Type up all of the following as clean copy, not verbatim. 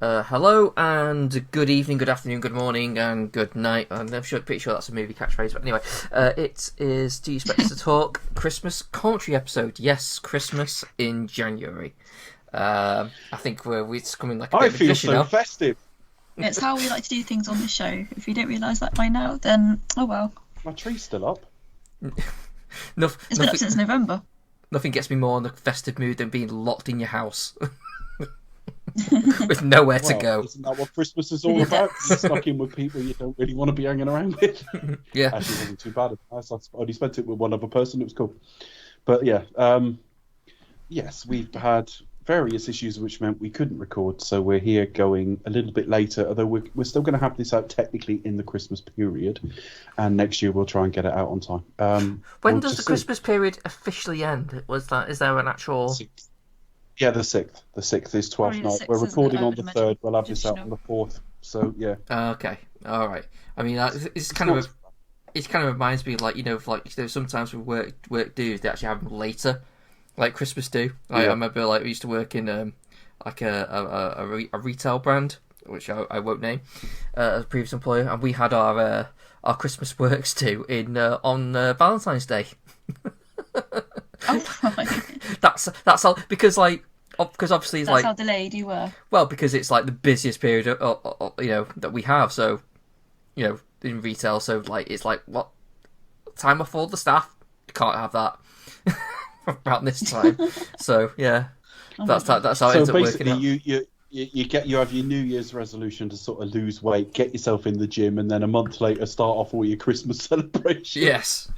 Hello and good evening, good afternoon, good morning, and good night. I'm pretty sure that's a movie catchphrase, but anyway, it is Do You Expect Us to Talk Christmas commentary episode. Yes, Christmas in January. I think it's coming like a bit of a tradition now. I feel so festive. It's how we like to do things on this show. If you don't realise that by now, then oh well. My tree's still up. It's been up since November. Nothing gets me more in the festive mood than being locked in your house. With nowhere to go. Isn't that what Christmas is all about? You're stuck in with people you don't really want to be hanging around with. Yeah. Actually, it wasn't too bad. I only spent it with one other person. It was cool. But yeah, yes, we've had various issues which meant we couldn't record, so we're here going a little bit later, although we're still going to have this out technically in the Christmas period, and next year we'll try and get it out on time. When does the Christmas period officially end? Is there an actual... Yeah, the 6th. The 6th is 12th night. We're recording on the 3rd. We'll have this out on the 4th. So, yeah. Okay. All right. I mean, it kind of reminds me, sometimes with work do, they actually have them later, like Christmas do. I remember, we used to work in, a retail brand, which I won't name, as a previous employer, and we had our Christmas works too on Valentine's Day. Oh, right. That's how, because obviously it's that's how delayed you were. Well, because it's like the busiest period that we have, so in retail, so it's like what time off all the staff, you can't have that around this time. So yeah, that's how it ends up working out. You have your New Year's resolution to sort of lose weight, get yourself in the gym, and then a month later start off all your Christmas celebrations. Yes.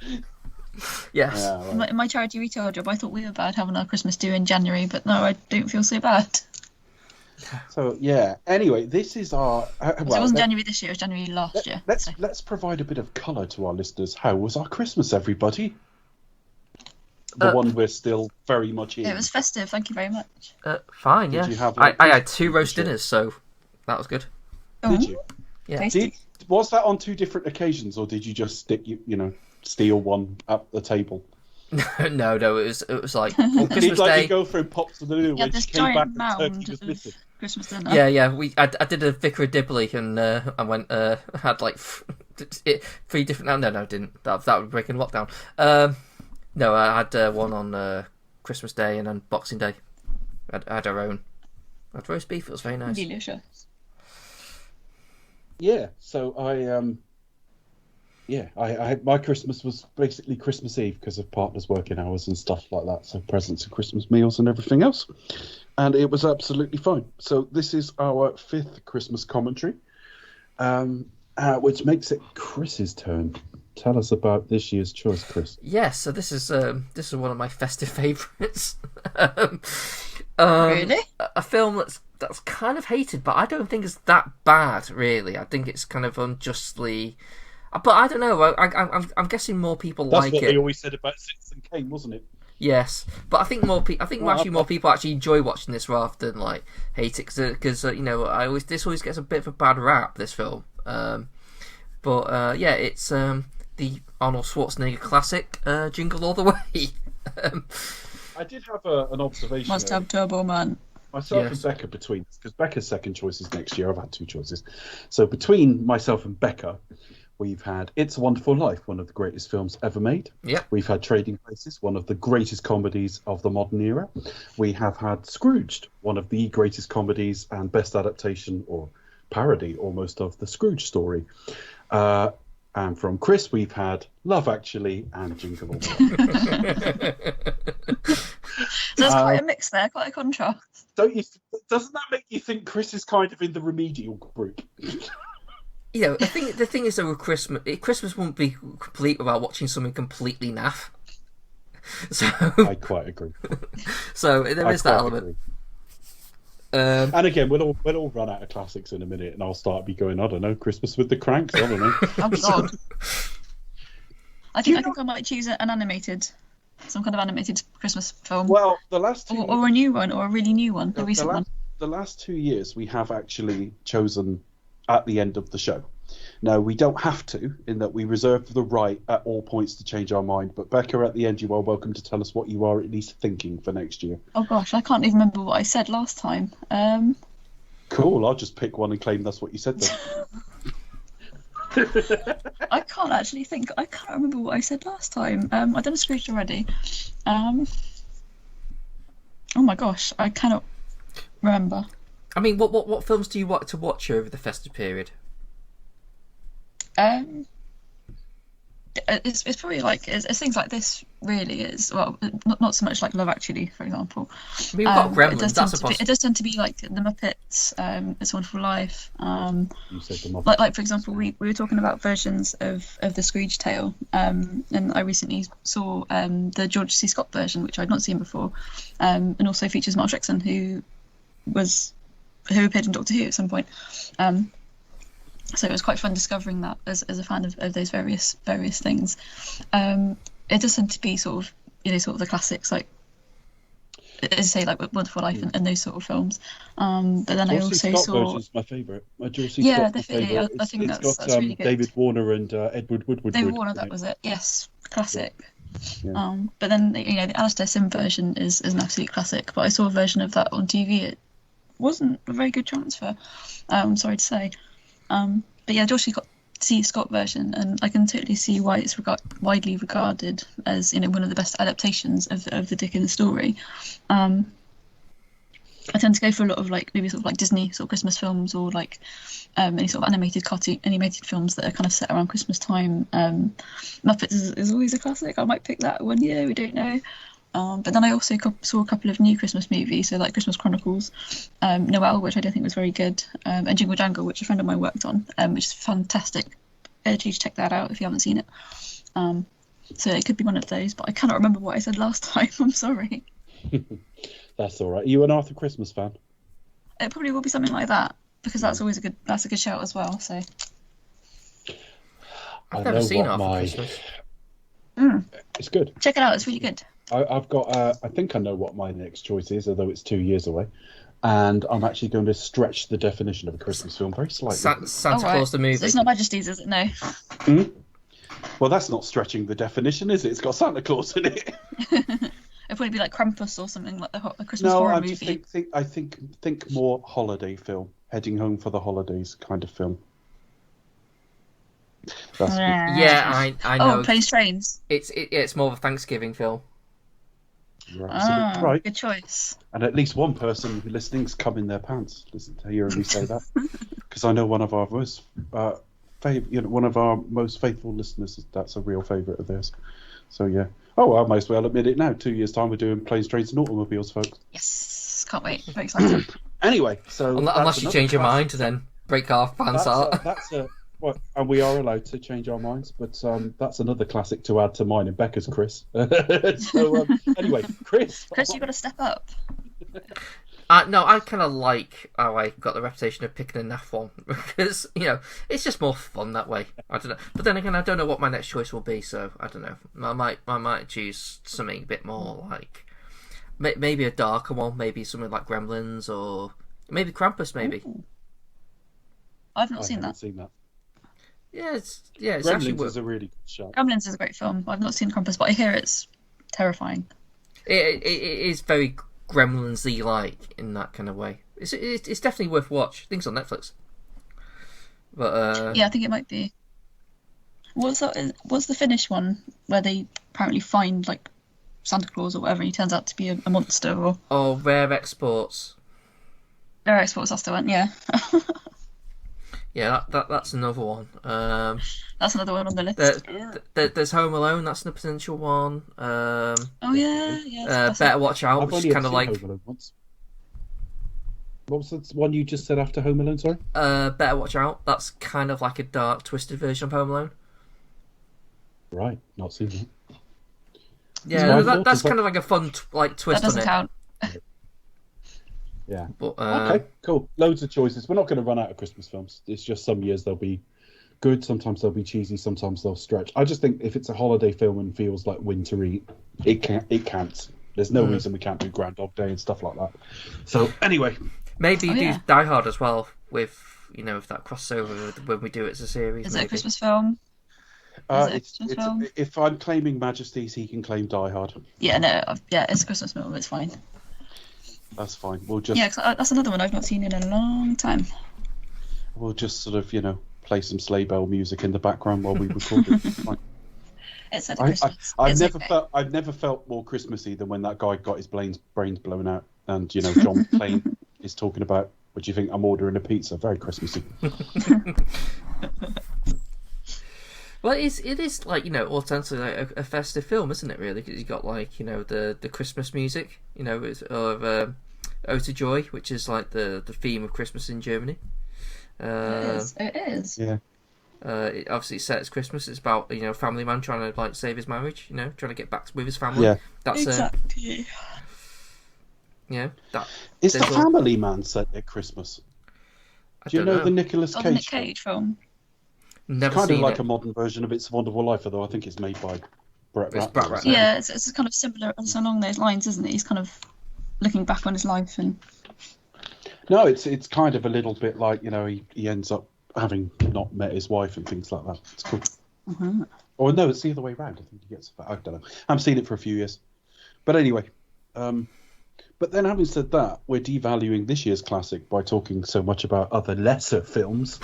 Yes. Yeah, right. In my charity retail job, I thought we were bad having our Christmas due in January, but no, I don't feel so bad. So yeah. Anyway, this is our. So it wasn't January this year; it was January last year. Let's provide a bit of colour to our listeners. How was our Christmas, everybody? The one we're still very much in. It was festive. Thank you very much. Fine. Yeah. Did you have, I had 2 roast dinners, so that was good. Did you? Yeah. Was that on 2 different occasions, or did you just stick steal one at the table? No, it was like on Christmas Day. Your girlfriend popped to the loo when she came back and turkey was missing. Christmas dinner. Yeah. I did a Vicar of Dibley, and I went had like 3 different. No, I didn't. That would break in lockdown. No, I had one on Christmas Day and then Boxing Day. I had our own. I had roast beef. It was very nice. Delicious. Yeah. So my Christmas was basically Christmas Eve because of partners' working hours and stuff like that. So presents and Christmas meals and everything else. And it was absolutely fine. So this is our 5th Christmas commentary, which makes it Chris's turn. Tell us about this year's choice, Chris. Yes, so this is one of my festive favourites. Really? A film that's kind of hated, but I don't think it's that bad, really. I think it's kind of unjustly... But I don't know. I'm guessing more people like it. That's what they always said about Citizen Kane, wasn't it? Yes, but I think more people actually enjoy watching this rather than hate it because this always gets a bit of a bad rap, this film. It's the Arnold Schwarzenegger classic, Jingle All the Way. I did have an observation. Must have Turbo Man. Myself and Becca between, because Becca's second choice is next year. I've had 2 choices. So between myself and Becca, we've had It's a Wonderful Life, one of the greatest films ever made. Yeah. We've had Trading Places, one of the greatest comedies of the modern era. We have had Scrooged, one of the greatest comedies and best adaptation or parody almost of the Scrooge story. And from Chris, we've had Love Actually and Jingle All the Way. So there's quite a mix there, quite a contrast. Doesn't that make you think Chris is kind of in the remedial group? The thing is though with Christmas won't be complete without watching something completely naff. So I quite agree. So there is that element. And again, we'll all run out of classics in a minute, and I'll start going, I don't know, Christmas with the Cranks. I don't know. Oh God! I think I might choose some kind of animated Christmas film. Well, the last 2 or a new one, or a really new one, a recent one. The last 2 years, we have actually chosen at the end of the show. Now, we don't have to, in that we reserve the right at all points to change our mind. But Becca, at the end, you are welcome to tell us what you are at least thinking for next year. Oh gosh, I can't even remember what I said last time. Cool. I'll just pick one and claim that's what you said then. I can't actually think. I can't remember what I said last time. I done a Scrooge already. Oh my gosh, I cannot remember. I mean, what films do you want to watch over the festive period? It's probably like it's things like this. Really, is well, not so much like Love Actually, for example. I mean, we've got Gremlins. It does tend to be like the Muppets, It's a Wonderful Life. You said the Muppets. Like for example, we were talking about versions of the Scrooge tale, and I recently saw the George C. Scott version, which I'd not seen before, and also features Mark Strickson, who appeared in Doctor Who at some point. So it was quite fun discovering that as a fan of those various things. It does tend to be sort of the classics, like as I say, like Wonderful Life and those sort of films. But then I also saw version's my favourite. Yeah, definitely. I think that's really good. David Warner and Edward Woodward. David Warner, that was it. Yes, classic. Yeah. But then the Alistair Sim version is an absolute classic. But I saw a version of that on TV. It wasn't a very good transfer. Sorry to say. But yeah, George C. Scott version, and I can totally see why it's widely regarded as one of the best adaptations of the Dickens story. I tend to go for a lot of maybe sort of like Disney sort of Christmas films, or like any sort of animated films that are kind of set around Christmas time. Muppets is always a classic. I might pick that one year, we don't know. But then I also saw a couple of new Christmas movies, so like Christmas Chronicles, Noel, which I don't think was very good, and Jingle Jangle, which a friend of mine worked on, which is fantastic. I urge you to check that out if you haven't seen it. So it could be one of those, but I cannot remember what I said last time. I'm sorry. That's all right. Are you an Arthur Christmas fan? It probably will be something like that, because that's always a good shout as well. So I've never seen Arthur Christmas. It's good. Check it out. It's really good. I've got. I think I know what my next choice is, although it's 2 years away, and I'm actually going to stretch the definition of a Christmas film very slightly. Santa Claus the movie. So it's not Majesty's, is it? No. Well, that's not stretching the definition, is it? It's got Santa Claus in it. It'd probably be like Krampus or something like a Christmas horror movie. I think more holiday film, heading home for the holidays kind of film. Yeah, I know. Oh, Planes, Trains. It's more of a Thanksgiving film. You're absolutely right. Good choice. And at least one person who listening's come in their pants. Listen to hearing me say that, because I know one of our most one of our most faithful listeners. That's a real favourite of theirs. So yeah. Oh, I might as well admit it now. 2 years' time, we're doing Planes, Trains, and Automobiles, folks. Yes, can't wait. Very excited. Anyway, so unless you change your mind, then break our fans out. Well, and we are allowed to change our minds, but that's another classic to add to mine and Becca's, Chris. So anyway, Chris, you've got to step up. No, I kind of like how I got the reputation of picking a naff one, because it's just more fun that way. I don't know, but then again, I don't know what my next choice will be, so I don't know. I might choose something a bit more like maybe a darker one, maybe something like Gremlins, or maybe Krampus, maybe. Ooh. I've not seen that. Yeah, it's Gremlins actually is a really good show. Gremlins is a great film. I've not seen Krampus, but I hear it's terrifying. It is very Gremlins-y like in that kind of way. It's definitely worth watch. I think it's on Netflix. But yeah, I think it might be. What's the Finnish one where they apparently find like Santa Claus or whatever, and he turns out to be a monster? Or Rare Exports. Rare Exports, that's the one. Yeah. Yeah, that's another one. That's another one on the list. There's Home Alone. That's an potential one. Oh yeah. Better Watch Out, which is kind of like. What was the one you just said after Home Alone? Sorry. Better Watch Out. That's kind of like a dark, twisted version of Home Alone. Right, not seen that. Yeah, that's kind of like a fun twist that doesn't on it. count. Yeah. But, okay, cool. Loads of choices. We're not going to run out of Christmas films. It's just some years they'll be good, sometimes they'll be cheesy, sometimes they'll stretch. I just think if it's a holiday film and feels like wintry, it can't. There's no reason we can't do Groundhog Day and stuff like that. So anyway, maybe do Die Hard as well with if that crossover when we do it as a series. Is it a Christmas film? If I'm claiming Majesty's, he can claim Die Hard. Yeah, no, it's a Christmas film. It's fine. That's fine. We'll just Yeah, 'cause that's another one I've not seen in a long time. sort of play some sleigh bell music in the background while we record it. Fine. It's at Christmas. I've never felt more Christmassy than when that guy got his brains blown out, and John McClane is talking about, "What do you think? I'm ordering a pizza." Very Christmassy. Well, it is like ostensibly like a festive film, isn't it? Really, because you got like the Christmas music, it's of "Ode to Joy," which is like the theme of Christmas in Germany. It is. Yeah. It obviously sets Christmas. It's about a family man trying to like save his marriage, trying to get back with his family. Yeah. That's exactly. That is the Family Man set at Christmas? Do you know the Nicolas Cage? The Nick Cage film. Never It's kind seen of like it. a modern version of It's a Wonderful Life, although I think it's made by Brett It's Ratner. Brett Ratner. Yeah, it's kind of similar. It's along those lines, isn't it? He's kind of looking back on his life and. No, it's kind of a little bit like he ends up having not met his wife and things like that. It's cool. Uh-huh. Or no, it's the other way around. I think he gets. I don't know. I haven't seen it for a few years, but anyway. But then, having said that, we're devaluing this year's classic by talking so much about other lesser films.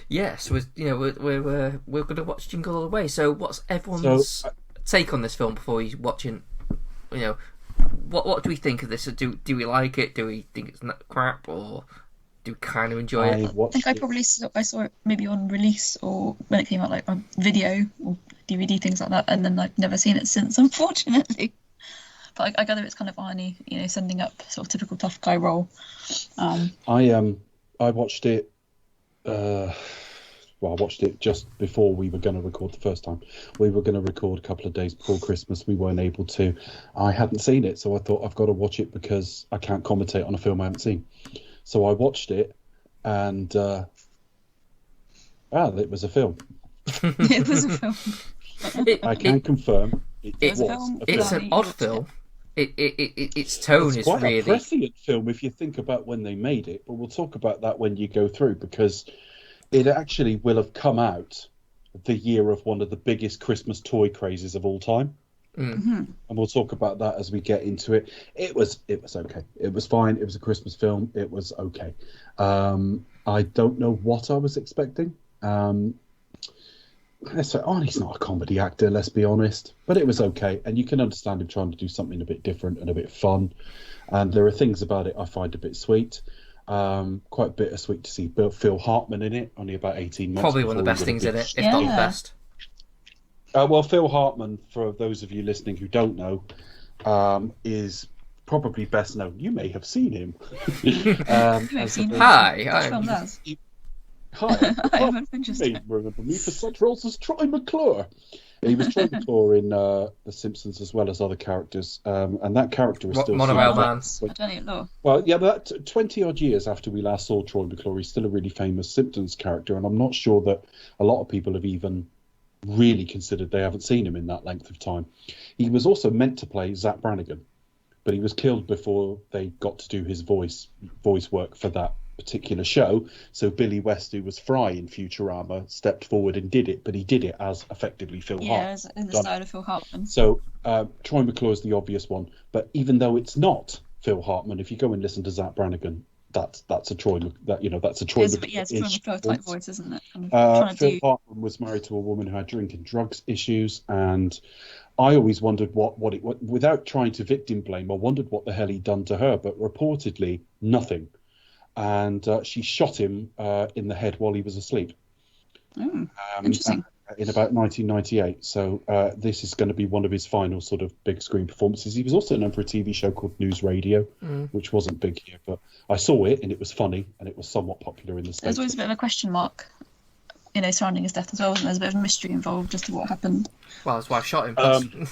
Yes, we're going to watch Jingle All the Way. So, what's everyone's take on this film before you watching? What do we think of this? Do we like it? Do we think it's crap, or do we kind of enjoy it? I think I saw it maybe on release or when it came out, like on video or DVD, things like that, and then I've never seen it since, unfortunately. But I gather it's kind of Arnie, sending up sort of typical tough guy role. I watched it. I watched it just before we were going to record the first time. We were going to record a couple of days before Christmas. We weren't able to. I hadn't seen it, so I thought I've got to watch it because I can't commentate on a film I haven't seen. So I watched it, and it was a film. It was a film. I can confirm it was a film. It's an odd film. Its tone is quite really a prescient film if you think about when they made it, but we'll talk about that when you go through, because it actually will have come out the year of one of the biggest Christmas toy crazes of all time. Mm-hmm. And we'll talk about that as we get into it. It was okay. It was fine. It was a Christmas film. It was okay. I don't know what I was expecting. Arnie's not a comedy actor, let's be honest, but it was okay, and you can understand him trying to do something a bit different and a bit fun, and there are things about it I find a bit sweet. Quite bittersweet to see Phil Hartman in it, only about 18 months. Probably one of the best things in it, if not the best. Well, Phil Hartman, for those of you listening who don't know, is probably best known. You may have seen him. Hi. Hi. You may remember me for such roles as Troy McClure. He was Troy McClure in The Simpsons as well as other characters, and that character is still... Monorail Man. I don't even know. Well, yeah, but 20-odd years after we last saw Troy McClure, he's still a really famous Simpsons character, and I'm not sure that a lot of people have even really considered they haven't seen him in that length of time. He was also meant to play Zach Brannigan, but he was killed before they got to do his voice work for that particular show. So Billy West, who was Fry in Futurama, stepped forward and did it, but he did it as effectively Phil Hartman. Yeah, in the style of Phil Hartman. So Troy McClure is the obvious one, but even though it's not Phil Hartman, if you go and listen to Zach Brannigan, that's a Troy. That's a Troy. It's a Troy McClure type voice, isn't it? Phil Hartman was married to a woman who had drink and drugs issues, and I always wondered what without trying to victim blame, I wondered what the hell he'd done to her, but reportedly nothing. And she shot him in the head while he was asleep. Interesting. In about 1998. So this is going to be one of his final sort of big screen performances. He was also known for a TV show called News Radio, which wasn't big here, but I saw it and it was funny and it was somewhat popular in the States. There's always a bit of a question mark, surrounding his death as well, wasn't there? There's a bit of a mystery involved as to what happened. Well, his wife shot him.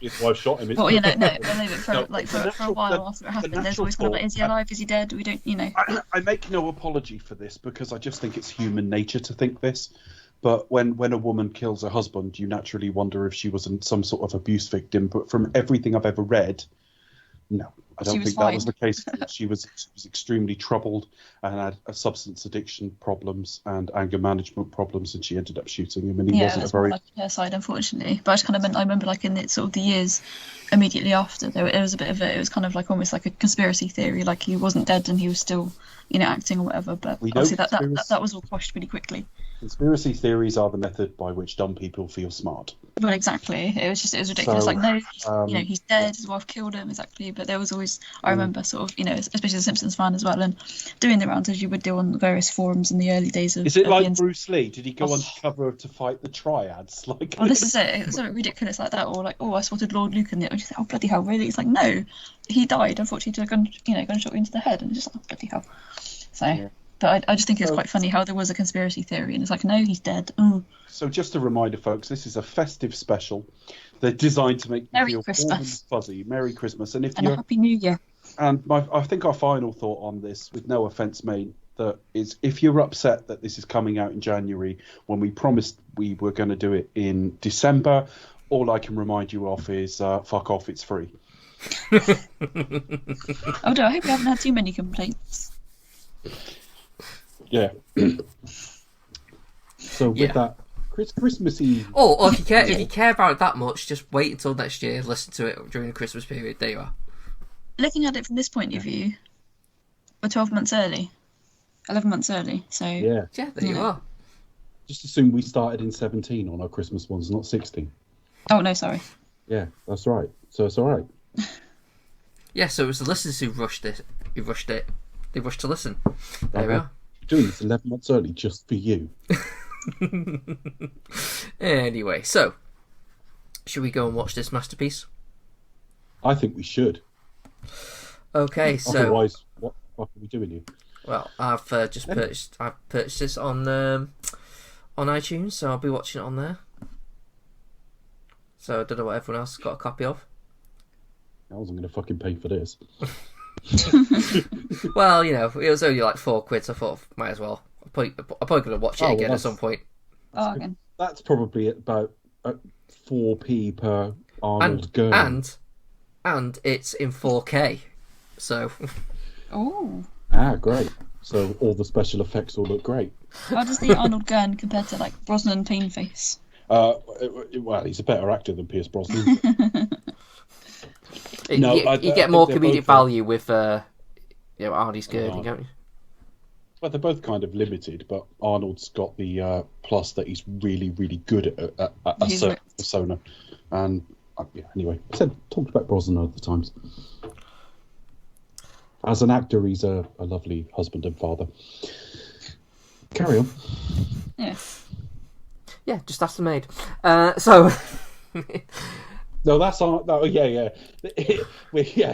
His wife shot him. Well, for a while after it happened, there's always kind of like, is he alive? Is he dead? We don't, I make no apology for this because I just think it's human nature to think this. But when a woman kills her husband, you naturally wonder if she was some sort of abuse victim. But from everything I've ever read, No, I She don't was think that was fine. the case. She was extremely troubled and had substance addiction problems and anger management problems, and she ended up shooting him. And he Yeah, wasn't a that's more very like her side, unfortunately. But I just kind of meant, I remember like in the sort of the years immediately after, there was a bit of it was kind of like almost like a conspiracy theory, like he wasn't dead and he was still, acting or whatever. But We know obviously that was all quashed pretty quickly. conspiracy theories are the method by which dumb people feel smart. Well, exactly. It was ridiculous. So, like, no, um, he's dead. His wife killed him. Exactly. But there was always, I remember, sort of, especially as a Simpsons fan as well, and doing the rounds as you would do on various forums in the early days of. Is it of like the Bruce Lee? Did he go undercover to fight the triads? Like, Well, this is it. It's something ridiculous like that, or like, oh, I spotted Lord Luke in it. And you think, oh, bloody hell, really? It's like, no, he died. Unfortunately, to a gunshot into the head, and it's just like, oh, bloody hell. So, Yeah. but I just think it's quite funny how there was a conspiracy theory, and it's like, no, he's dead. Oh, So just a reminder, folks, this is a festive special. They're designed to make you Merry feel Christmas. warm and fuzzy. Merry Christmas. And if and a you're happy New Year. and I think our final thought on this, with no offence made, that is, if you're upset that this is coming out in January when we promised we were going to do it in December, all I can remind you of is fuck off, it's free. Oh, no, I hope we haven't had too many complaints. Yeah. So with that, Christmas Eve. Or if you care about it that much, just wait until next year. Listen to it during the Christmas period. There you are. Looking at it from this point of view, we're 12 months early, 11 months early. So Yeah. Yeah, there you are. Just assume we started in 17 on our Christmas ones, not 16. Oh no, sorry. Yeah, that's right. So it's all right. Yeah, so it was the listeners who rushed it. They rushed to listen. There we are. Doing this 11 months early just for you. Anyway, so should we go and watch this masterpiece? I think we should. Okay, so Otherwise, what are we doing here? well, I've purchased this on iTunes, so I'll be watching it on there. So I don't know what everyone else has got a copy of. I wasn't going to fucking pay for this. Well, it was only like £4, so I thought might as well. I'm probably going to watch it again at some point. Oh, again. That's probably about 4p per Arnold Gurn. And it's in 4K, so Oh. Ah, great. So all the special effects all look great. How does the Arnold Gurn compare to like Brosnan Cleanface? Well, he's a better actor than Pierce Brosnan. No, you get more comedic value with Arnie's gurney, don't you? Well, they're both kind of limited, but Arnold's got the plus that he's really, really good at a He's certain ripped. persona. And anyway, talked about Brosnan other times. As an actor, he's a lovely husband and father. Carry on. Yeah. Yeah, just ask the maid. So No, that's yeah.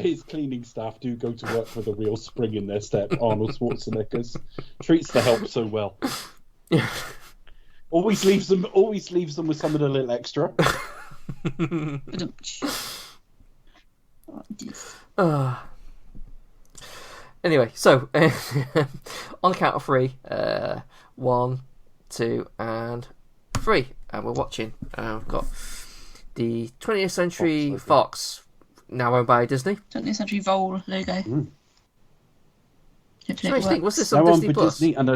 His cleaning staff do go to work with a real spring in their step. Arnold Schwarzenegger's treats the help so well. Always leaves them with something a little extra. Anyway, so on the count of three, 1, 2, and 3, and we're watching. We've got the 20th Century Fox, now owned by Disney. 20th Century Vole logo. Mm. Hopefully it Thing, works. was this Now on on Disney for Plus? Disney and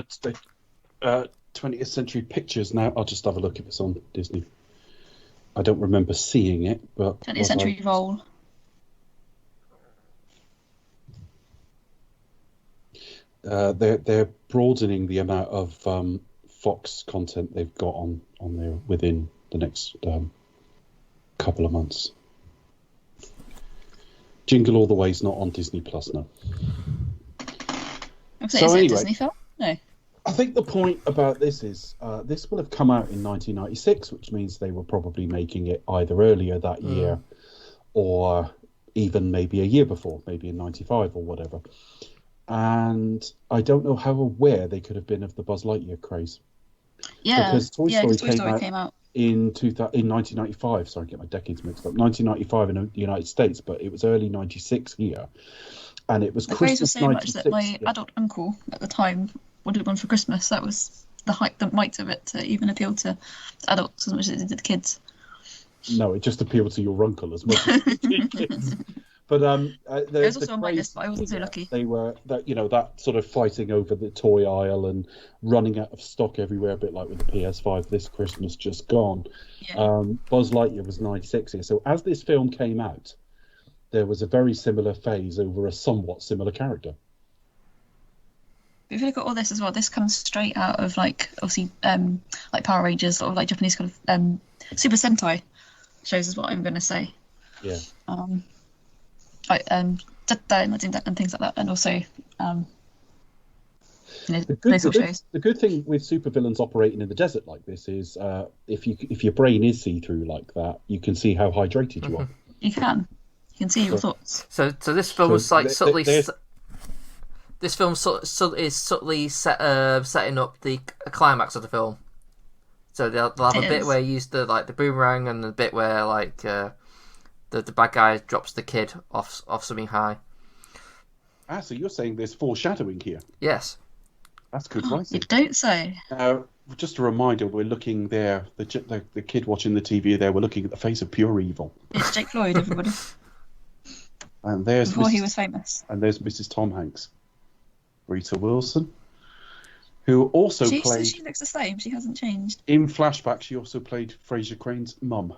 20th Century Pictures. Now I'll just have a look if it's on Disney. I don't remember seeing it, but 20th Century Vole. They're broadening the amount of Fox content they've got on there within the next couple of months. Jingle All the Way is not on Disney Plus now. Is it anyway, a Disney film? No. I think the point about this is this will have come out in 1996, which means they were probably making it either earlier that year or even maybe a year before, maybe in 95 or whatever. And I don't know how aware they could have been of the Buzz Lightyear craze. Yeah. Because Toy Story came out. in 1995. Sorry, I get my decades mixed up. 1995 in the United States, but it was early 96 here. And it was The craze was Christmas so much that 96. my adult uncle at the time wanted one for Christmas. That was the might of it to even appeal to adults as much as it did kids. No, it just appealed to your uncle as much as it did kids. But It was also on my list, but I wasn't so lucky. They were that sort of fighting over the toy aisle and running out of stock everywhere, a bit like with the PS5 this Christmas just gone. Yeah. Buzz Lightyear was 96 here, so as this film came out, there was a very similar phase over a somewhat similar character. But if you look at all this as well, this comes straight out of like obviously like Power Rangers or like Japanese kind of Super Sentai shows is what I'm going to say. Yeah. Like and things like that, and also those sort of shows. The good thing with supervillains operating in the desert like this is if your brain is see-through like that, you can see how hydrated you are. You can see your thoughts. So this film is like subtly. This film is subtly setting up the climax of the film. So they'll have a bit where you use the boomerang, and the bit where like the bad guy drops the kid off something high. So you're saying there's foreshadowing here? Yes. That's good writing. You don't say. Just a reminder, we're looking there. The kid watching the TV there. We're looking at the face of pure evil. It's Jake Lloyd, everybody. And there's before he was famous. And there's Mrs. Tom Hanks, Rita Wilson, who also played. She looks the same. She hasn't changed. In flashback, she also played Fraser Crane's mum.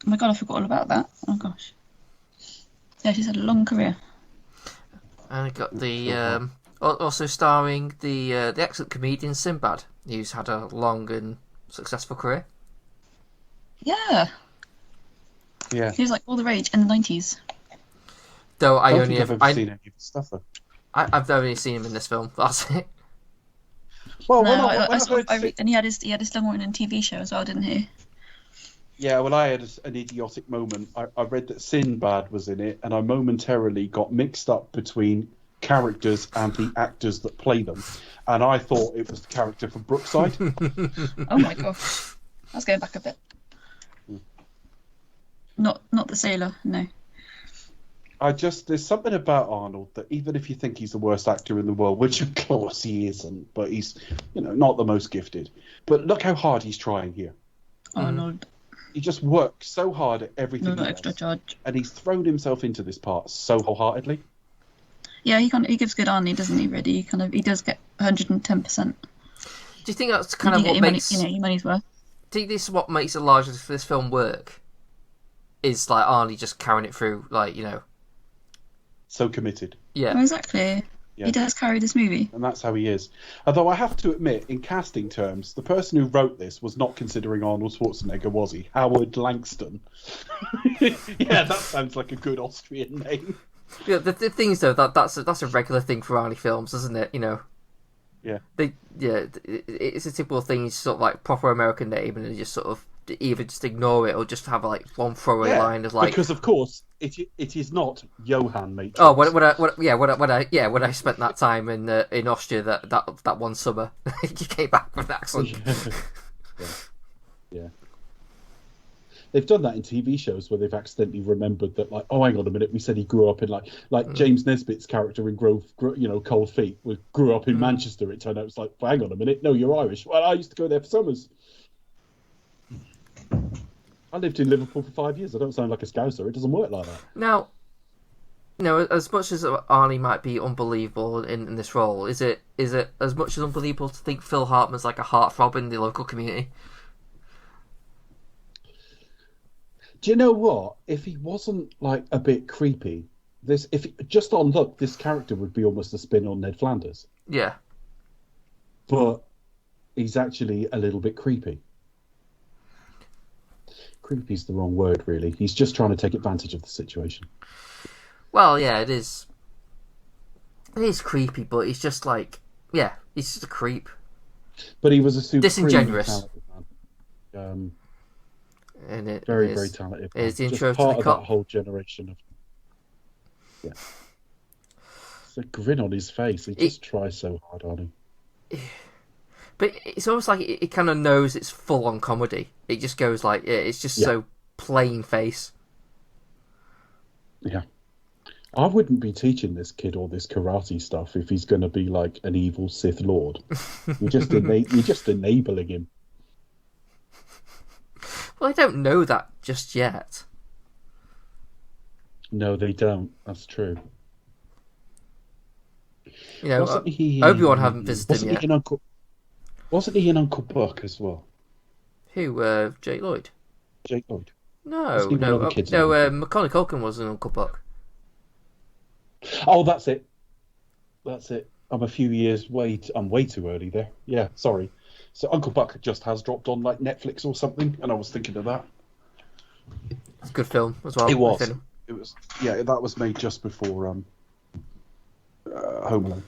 Oh my god, I forgot all about that. Oh gosh. Yeah, she's had a long career. And I got the also starring the excellent comedian Sinbad, who's had a long and successful career. Yeah. Yeah. He was like all the rage in the 90s. Though I've never seen any of his stuff though. I've only seen him in this film. That's it. Well, and he had his long-running TV show as well, didn't he? Yeah, well, I had an idiotic moment. I read that Sinbad was in it, and I momentarily got mixed up between characters and the actors that play them, and I thought it was the character from Brookside. Oh my gosh, I was going back a bit. Not the sailor, no. There's something about Arnold that even if you think he's the worst actor in the world, which of course he isn't, but he's not the most gifted. But look how hard he's trying here. Arnold. He just works so hard at everything. No extra charge. And he's thrown himself into this part so wholeheartedly. Yeah, he gives good Arnie, doesn't he? Really, he does get 110%. Do you think that's kind of what makes your money's worth? Do you think this is what makes it larger for this film work? Is like Arnie just carrying it through, so committed. Yeah, well, exactly. Yeah. He does carry this movie, and that's how he is. Although I have to admit, in casting terms, the person who wrote this was not considering Arnold Schwarzenegger, was he? Howard Langston. Yeah, that sounds like a good Austrian name. Yeah, the thing is though that's a regular thing for Arnie films, isn't it? Yeah. It's a typical thing. It's sort of like proper American name, and they just sort of either just ignore it or just have one throwaway line of because of course it is not Johann Matrix. Oh, when I spent that time in Austria that one summer, you came back with an accent. Yeah. They've done that in TV shows where they've accidentally remembered that, oh, hang on a minute, we said he grew up in like James Nesbitt's character in Cold Feet grew up in Manchester. It turned out it's hang on a minute, no, you're Irish. Well, I used to go there for summers. I lived in Liverpool for 5 years. I don't sound like a Scouser. It doesn't work like that. Now, as much as Arnie might be unbelievable in this role, is it as much as unbelievable to think Phil Hartman's like a heartthrob in the local community? Do you know what? If he wasn't a bit creepy, just on look, this character would be almost a spin on Ned Flanders. Yeah. But he's actually a little bit creepy. Creepy's the wrong word, really. He's just trying to take advantage of the situation. Well, yeah, it is. It is creepy, but he's just he's just a creep. But he was a super disingenuous. Man. And it very, very talented. It's the intro just part to the of that whole generation of. Yeah. It's a grin on his face. He just tries so hard, Arnie. But it's almost like it kind of knows it's full-on comedy. It just goes it's just so plain face. Yeah. I wouldn't be teaching this kid all this karate stuff if he's going to be like an evil Sith Lord. You're just enabling him. Well, I don't know that just yet. No, they don't. That's true. You know, Wasn't he? Obi-Wan haven't visited him Wasn't he yet. in Uncle? Wasn't he in Uncle Buck as well? Who? Jake Lloyd? Jake Lloyd. No, Wasn't he one no, of the kids in no. Uncle Buck? Macaulay Culkin was in Uncle Buck. Oh, that's it. That's it. I'm a few years I'm way too early there. Yeah, sorry. So Uncle Buck just has dropped on like Netflix or something, and I was thinking of that. It's a good film as well. It I was. think. It was. Yeah, that was made just before Home Alone.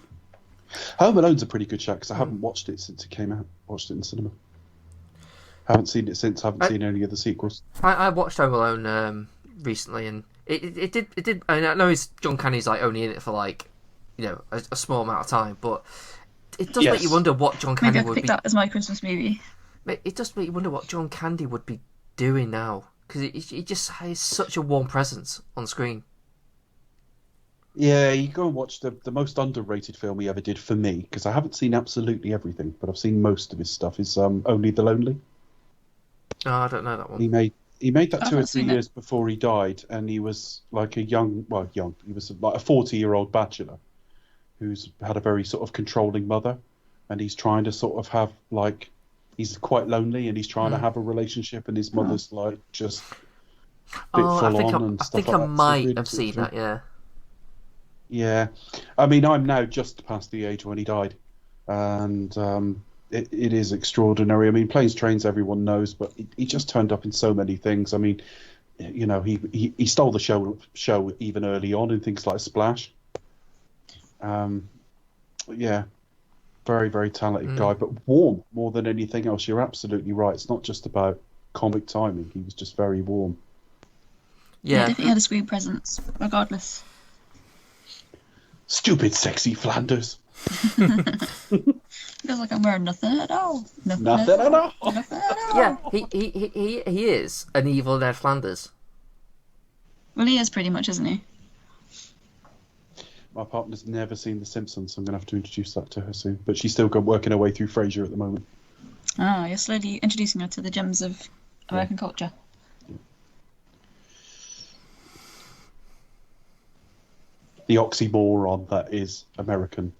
Home Alone's a pretty good show because I haven't watched it since it came out. Watched it in cinema. Haven't seen it since. Haven't seen any of the sequels. I watched Home Alone recently, and it did. I know John Candy's like only in it for like, you know, a small amount of time, but it does make you wonder what John Candy Maybe I could would pick be. that as my Christmas movie. It does make you wonder what John Candy would be doing now, because he just has such a warm presence on screen. Yeah, you go and watch the most underrated film he ever did for me, because I haven't seen absolutely everything, but I've seen most of his stuff. Is Only the Lonely. Oh, I don't know that one. He made that I've 2 or not 3 seen it. years before he died, and he was like he was like a 40-year-old bachelor who's had a very sort of controlling mother, and he's trying to sort of have like he's quite lonely, and he's trying to have a relationship, and his mother's like just a bit Oh, full on and I stuff think like I that. So might really have sort of seen that. Yeah. Yeah, I mean, I'm now just past the age when he died, and it is extraordinary. I mean, Planes, Trains, everyone knows, but he just turned up in so many things. I mean, you know, he stole the show even early on in things like Splash. Yeah, very, very talented guy, but warm more than anything else. You're absolutely right. It's not just about comic timing. He was just very warm. Yeah, Yeah. definitely had a screen presence, regardless. Stupid, sexy Flanders. Feels like I'm wearing nothing at all. Nothing at all. Nothing at all. Yeah, he is an evil Ned Flanders. Well, he is pretty much, isn't he? My partner's never seen The Simpsons, so I'm going to have to introduce that to her soon. But she's still working her way through Frasier at the moment. Ah, you're slowly introducing her to the gems of American culture. The oxymoron that is American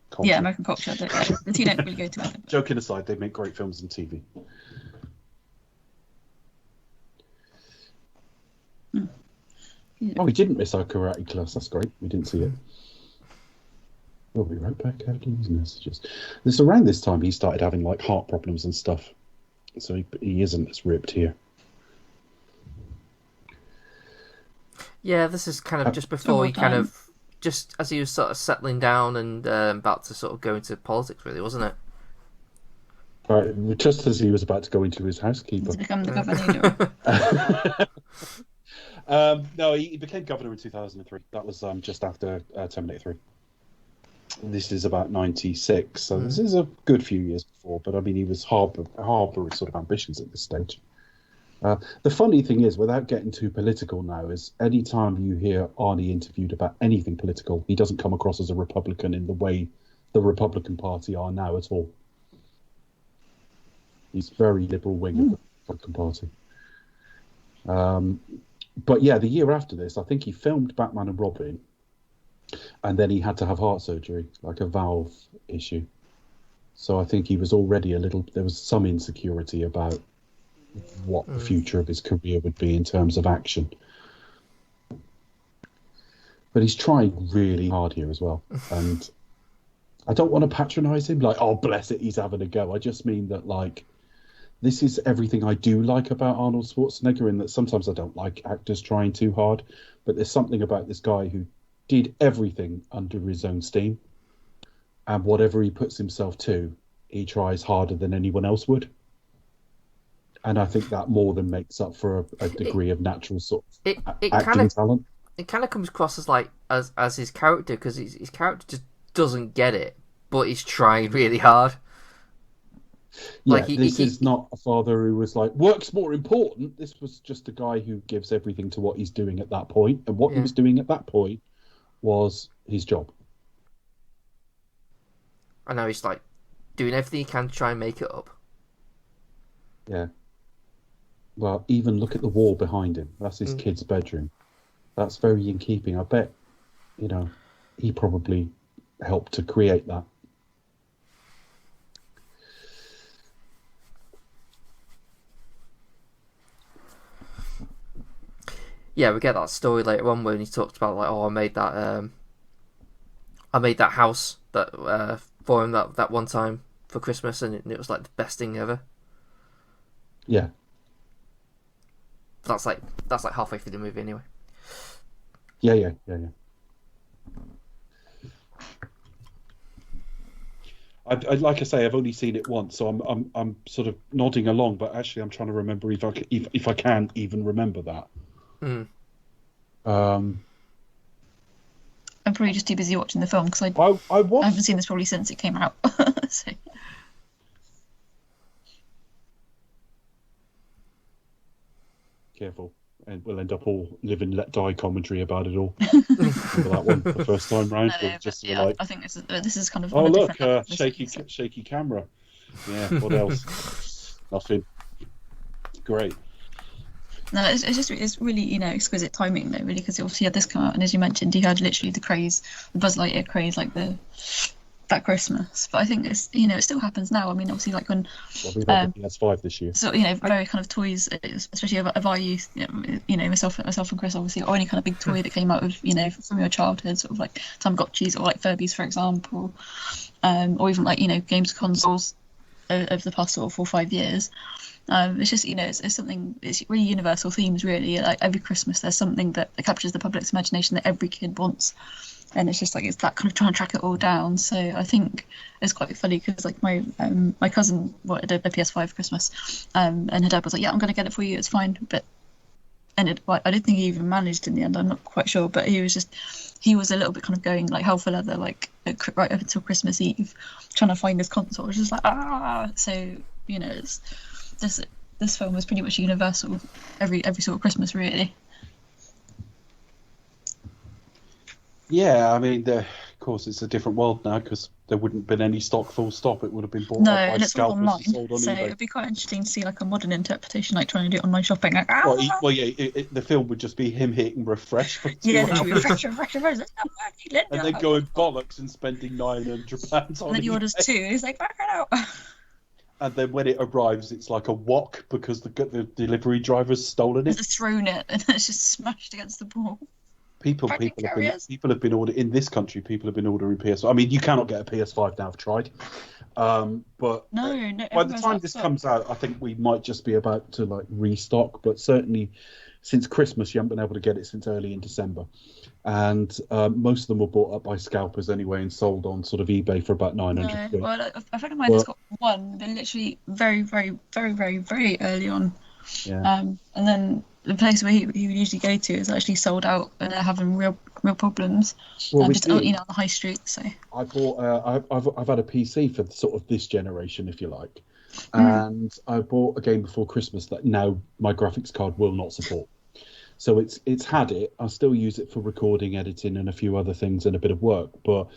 culture. Yeah, American culture. The two don't really go together. Joking aside, they make great films and TV. Oh, we didn't miss our karate class. That's great. We didn't see it. We'll be right back after these messages. This around this time he started having like heart problems and stuff, so he isn't as ripped here. Yeah, this is kind of just before he kind of, just as he was sort of settling down and about to sort of go into politics, really, wasn't it? Right, just as he was about to go into his housekeeper. To become the governor. No, he became governor in 2003. That was just after Terminator 3. This is about 96, so this is a good few years before, but I mean, he was harboring sort of ambitions at this stage. The funny thing is, without getting too political now, is any time you hear Arnie interviewed about anything political, he doesn't come across as a Republican in the way the Republican Party are now at all. He's very liberal wing of the Republican Party. But yeah, the year after this, I think he filmed Batman and Robin, and then he had to have heart surgery, like a valve issue. So I think he was already there was some insecurity about what the future of his career would be in terms of action. But he's trying really hard here as well. And I don't want to patronise him, like, oh, bless it, he's having a go. I just mean that, like, this is everything I do like about Arnold Schwarzenegger, in that sometimes I don't like actors trying too hard, but there's something about this guy who did everything under his own steam, and whatever he puts himself to, he tries harder than anyone else would. And I think that more than makes up for a degree of natural sort of acting talent. It kind of comes across as like as his character, because his character just doesn't get it, but he's trying really hard. Yeah, like this is not a father who was like, work's more important. This was just a guy who gives everything to what he's doing at that point, and what he was doing at that point was his job. And now he's like doing everything he can to try and make it up. Yeah. Well, even look at the wall behind him. That's his kid's bedroom. that's very in keeping. I bet, he probably helped to create that. Yeah, we get that story later on when he talked about like, oh, I made that house that for him that one time for Christmas, and it was like the best thing ever. Yeah. That's like halfway through the movie anyway. Yeah. I like I say, I've only seen it once, so I'm sort of nodding along, but actually I'm trying to remember if I can even remember that. Mm. I'm probably just too busy watching the film because I haven't seen this probably since it came out. So. Careful, and we'll end up all living Let Die commentary about it all. Remember that one the first time round? No, just yeah, like, I think this is kind of. oh on a look, different level, shaky camera. Yeah, what else? Nothing. Great. No, it's really exquisite timing though, really, because obviously had this come out, and as you mentioned, you had literally the craze, the Buzz Lightyear craze, like that Christmas. But I think it's it still happens now. I mean, obviously, like when we've had the PS5 this year, so very kind of toys, especially of our youth, myself and Chris, obviously, or any kind of big toy that came out of from your childhood, sort of like Tamagotchis or like Furbies, for example, or even like games consoles over the past sort of 4 or 5 years. It's just it's something, it's really universal themes, really. Like every Christmas there's something that captures the public's imagination that every kid wants, and it's just like it's that kind of trying to track it all down. So I think it's quite funny because like my cousin wanted a PS5 for Christmas, and her dad was like, yeah, I'm gonna get it for you, it's fine. But I don't think he even managed in the end, I'm not quite sure, but he was a little bit kind of going like hell for leather, like right up until Christmas Eve, trying to find this console. It was just like so it's this film is pretty much universal every sort of Christmas, really. Yeah, I mean, of course, it's a different world now because there wouldn't have been any stock. Full stop. It would have been bought up by and it's all scalpers online, and sold on so eBay. it'd be quite interesting to see like a modern interpretation, like trying to do online shopping. Like, Well, yeah, the film would just be him hitting refresh for 2 hours. Literally refresh. It's not working, Linda. And then going bollocks and spending £900 on And then he eBay. orders 2. He's like, back it out. And then when it arrives, it's like a wok because the delivery driver's stolen it. He's thrown it and it's just smashed against the wall. People have been ordering in this country. People have been ordering PS5. I mean, you cannot get a PS5 now. I've tried, but no. By the time this comes out, I think we might just be about to like restock. But certainly, since Christmas, you haven't been able to get it since early in December, and most of them were bought up by scalpers anyway and sold on sort of eBay for about 900 quid. Well, a friend of mine has got one. They're literally very, very, very, very, very early on. Yeah. And then the place where he would usually go to is actually sold out, and they're having real problems. Well, just on the high street. So I bought. I've had a PC for sort of this generation, if you like, and I bought a game before Christmas that now my graphics card will not support. So it's had it. I still use it for recording, editing, and a few other things and a bit of work. But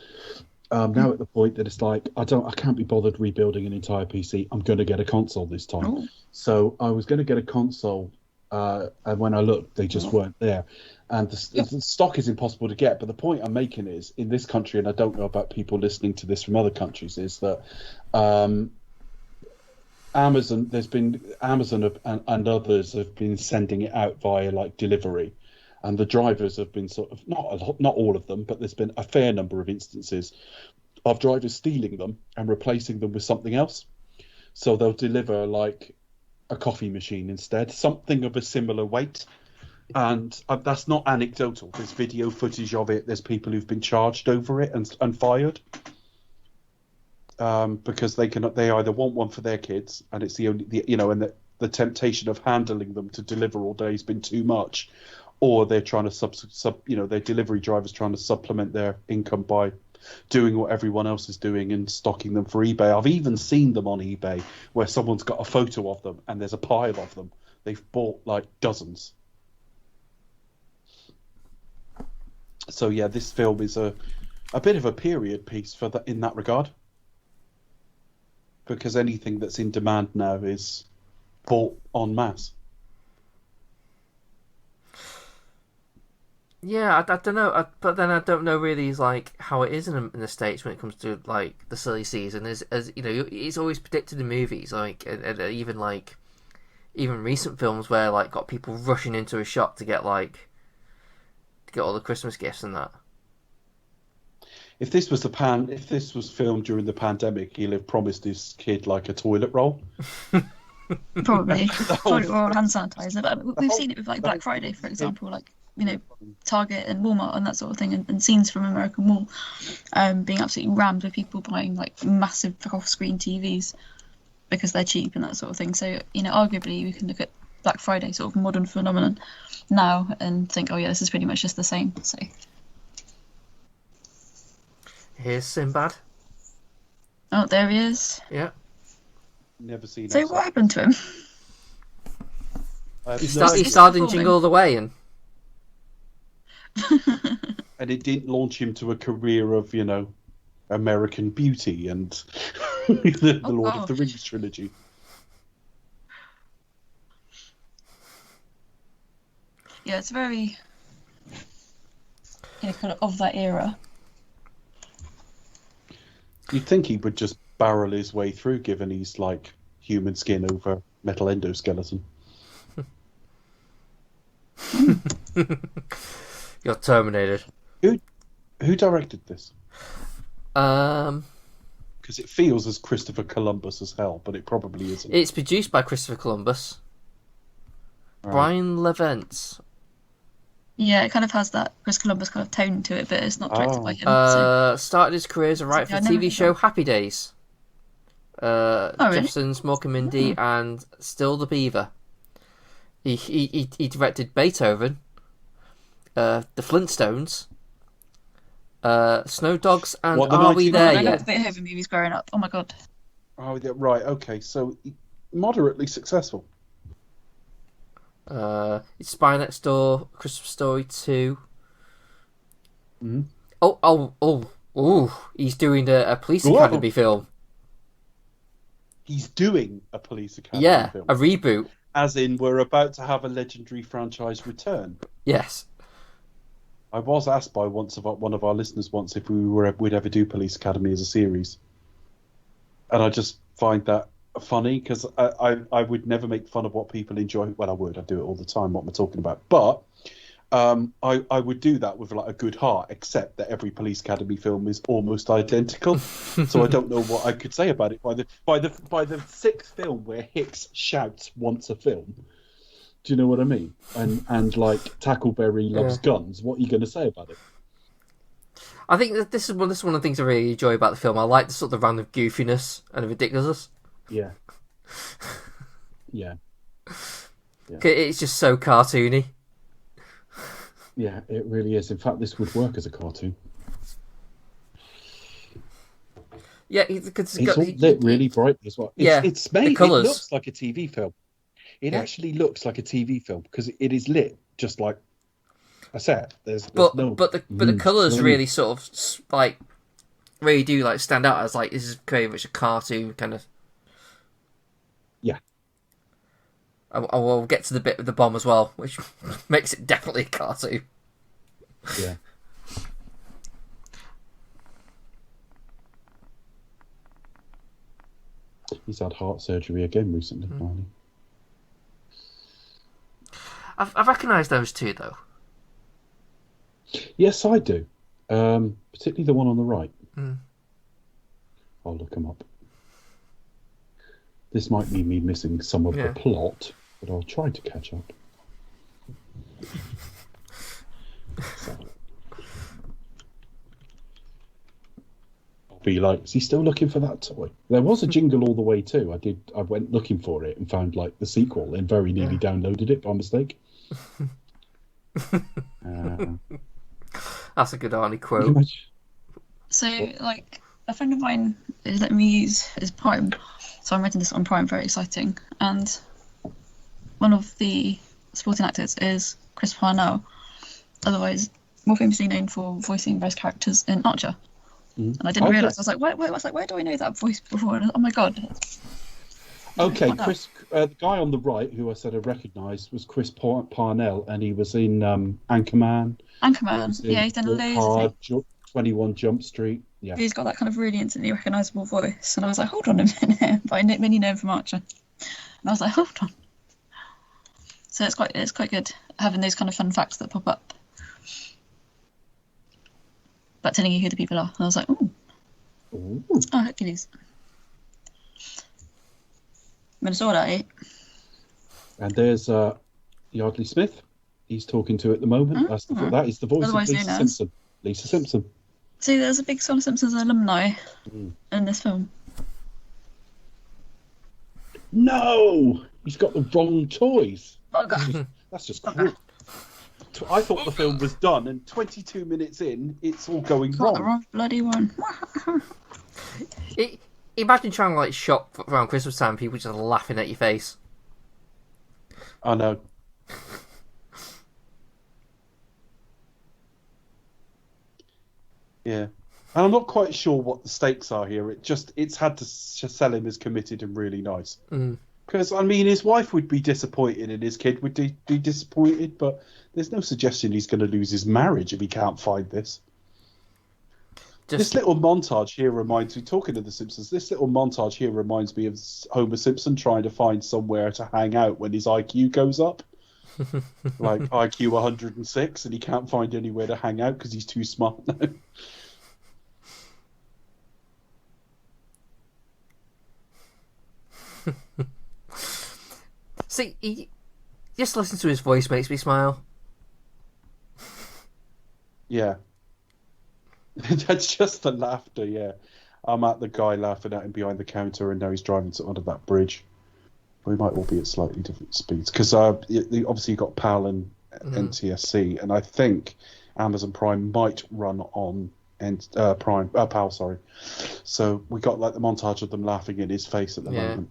now at the point that it's like I can't be bothered rebuilding an entire PC. I'm going to get a console this time. Ooh. So I was going to get a console, and when I looked, they just weren't there. And the stock is impossible to get. But the point I'm making is, in this country, and I don't know about people listening to this from other countries, is that Amazon and others have been sending it out via like delivery, and the drivers have been sort of not all of them, but there's been a fair number of instances of drivers stealing them and replacing them with something else. So they'll deliver like a coffee machine instead, something of a similar weight. And that's not anecdotal. There's video footage of it. There's people who've been charged over it and fired because they either want one for their kids, and it's and the temptation of handling them to deliver all day has been too much, or they're trying to their delivery drivers trying to supplement their income by doing what everyone else is doing and stocking them for eBay. I've even seen them on eBay where someone's got a photo of them and there's a pile of them. They've bought like dozens. So yeah, this film is a bit of a period piece in that regard, because anything that's in demand now is bought en masse. Yeah, I don't know, but then I don't know really like how it is in the States when it comes to like the silly season. As you know, it's always predicted in movies, like and even like even recent films where like got people rushing into a shop to get all the Christmas gifts and that. If this was filmed during the pandemic, he'll have promised his kid like a toilet roll. Probably toilet roll, hand sanitizer. But we've seen it with like Black Friday, for example, like Target and Walmart and that sort of thing, and scenes from American Mall being absolutely rammed with people buying like massive off-screen TVs because they're cheap and that sort of thing. So arguably we can look at Black Friday, sort of modern phenomenon now, and think, oh yeah, this is pretty much just the same. So here's Sinbad. Oh, there he is. Yeah. Never seen. So what happened to him? He started in Jingle All the Way, and and it didn't launch him to a career of American Beauty and the Lord of the Rings trilogy. Yeah, it's very kind of that era. You'd think he would just barrel his way through, given he's like human skin over metal endoskeleton. You're terminated. Who directed this? Because it feels as Christopher Columbus as hell, but it probably isn't. It's produced by Christopher Columbus. Right. Brian Levent. Yeah, it kind of has that Chris Columbus kind of tone to it, but it's not directed by him. Started his career as a writer for the TV show Happy Days. Really? Jefferson's Mork and Mindy and Still the Beaver. He directed Beethoven, the Flintstones, Snow Dogs, and Are We There Yet? I loved Beethoven movies growing up. Oh my god. Oh, yeah, right. Okay, so moderately successful. It's Spy Next Door, Christmas Story 2. Mm. Oh! He's doing a Police Academy film. He's doing a Police Academy film. A reboot. As in, we're about to have a legendary franchise return. Yes. I was asked by one of our listeners once if we'd ever do Police Academy as a series, and I just find that funny because I would never make fun of what people enjoy. Well, I would. I do it all the time. What we're talking about, but I would do that with like a good heart, except that every Police Academy film is almost identical. So I don't know what I could say about it. By the sixth film where Hicks shouts "wants a film," do you know what I mean? And like Tackleberry loves guns. What are you going to say about it? I think that this is one of the things I really enjoy about the film. I like the sort of random goofiness and the ridiculousness. Yeah. Yeah. It's just so cartoony. Yeah, it really is. In fact, this would work as a cartoon. Yeah, because it's all lit really brightly as well. It's made. It looks like a TV film. It actually looks like a TV film because it is lit just like a set. But the colours really sort of like really do like stand out as like this is very much a cartoon kind of. Yeah. I will get to the bit with the bomb as well, which makes it definitely a cartoon. Yeah. He's had heart surgery again recently, Arnie. I've recognised those two, though. Yes, I do. Particularly the one on the right. I'll look them up. This might mean me missing some of the plot, but I'll try to catch up. I'll be like, is he still looking for that toy? There was a Jingle All the Way too. I went looking for it and found like the sequel and very nearly downloaded it by mistake. That's a good Arnie quote. So, like, a friend of mine is letting me use his Prime. So I'm renting this on Prime, very exciting. And one of the supporting actors is Chris Parnell, otherwise more famously known for voicing various characters in Archer. And I didn't realise. I was like, where do I know that voice before? And oh my god! Okay, What that? the guy on the right who I said I recognised was Chris Parnell, and he was in Anchorman. He Anchorman. was Yeah, in he's done Walk loads of things. Hard, 21 Jump Street. Yeah. He's got that kind of really instantly recognisable voice, and I was like, hold on a minute, but I mainly know him from Archer, and I was like, hold on. So it's quite good having those kind of fun facts that pop up, but telling you who the people are. And I was like, ooh, Ooh. oh, Hercules. Minnesota, eh? And there's Yardley Smith. He's talking to at the moment. That is the voice Otherwise of known Lisa as. Simpson. Lisa Simpson. See, there's a big Sonic Simpsons alumni in this film. No, he's got the wrong toys. Oh god. That's just cruel. I thought the film was done, and 22 minutes in, it's all going Got the wrong. wrong bloody one. Imagine trying to like shop around Christmas time, people just laughing at your face. I know. Yeah. And I'm not quite sure what the stakes are here. It's had to sell him as committed and really nice. Because, I mean, his wife would be disappointed and his kid would be disappointed, but there's no suggestion he's going to lose his marriage if he can't find this. This little montage here reminds me, talking of The Simpsons, this little montage here reminds me of Homer Simpson trying to find somewhere to hang out when his IQ goes up. Like IQ 106, and he can't find anywhere to hang out because he's too smart now. See, just listen to his voice makes me smile. Yeah. That's just the laughter, yeah. I'm at the guy laughing at him behind the counter, and now he's driving under that bridge. We might all be at slightly different speeds because obviously you've got PAL and NTSC, and I think Amazon Prime might run on PAL. Sorry, so we got like the montage of them laughing in his face at the moment,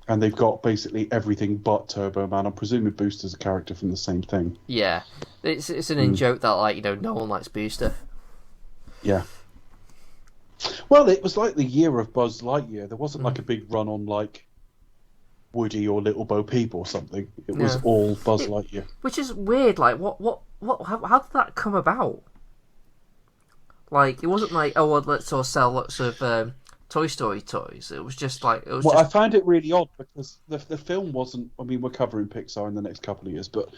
and they've got basically everything but Turbo Man. I'm presuming Booster's a character from the same thing. Yeah, it's an in joke that no one likes Booster. Yeah. Well, it was like the year of Buzz Lightyear. There wasn't like a big run on like Woody or Little Bo Peep or something. It was all Buzz Lightyear. Which is weird. Like, how did that come about? Like, it wasn't like, oh, well, let's sort of sell lots of Toy Story toys. It was just like, I found it really odd because the film wasn't. I mean, we're covering Pixar in the next couple of years, but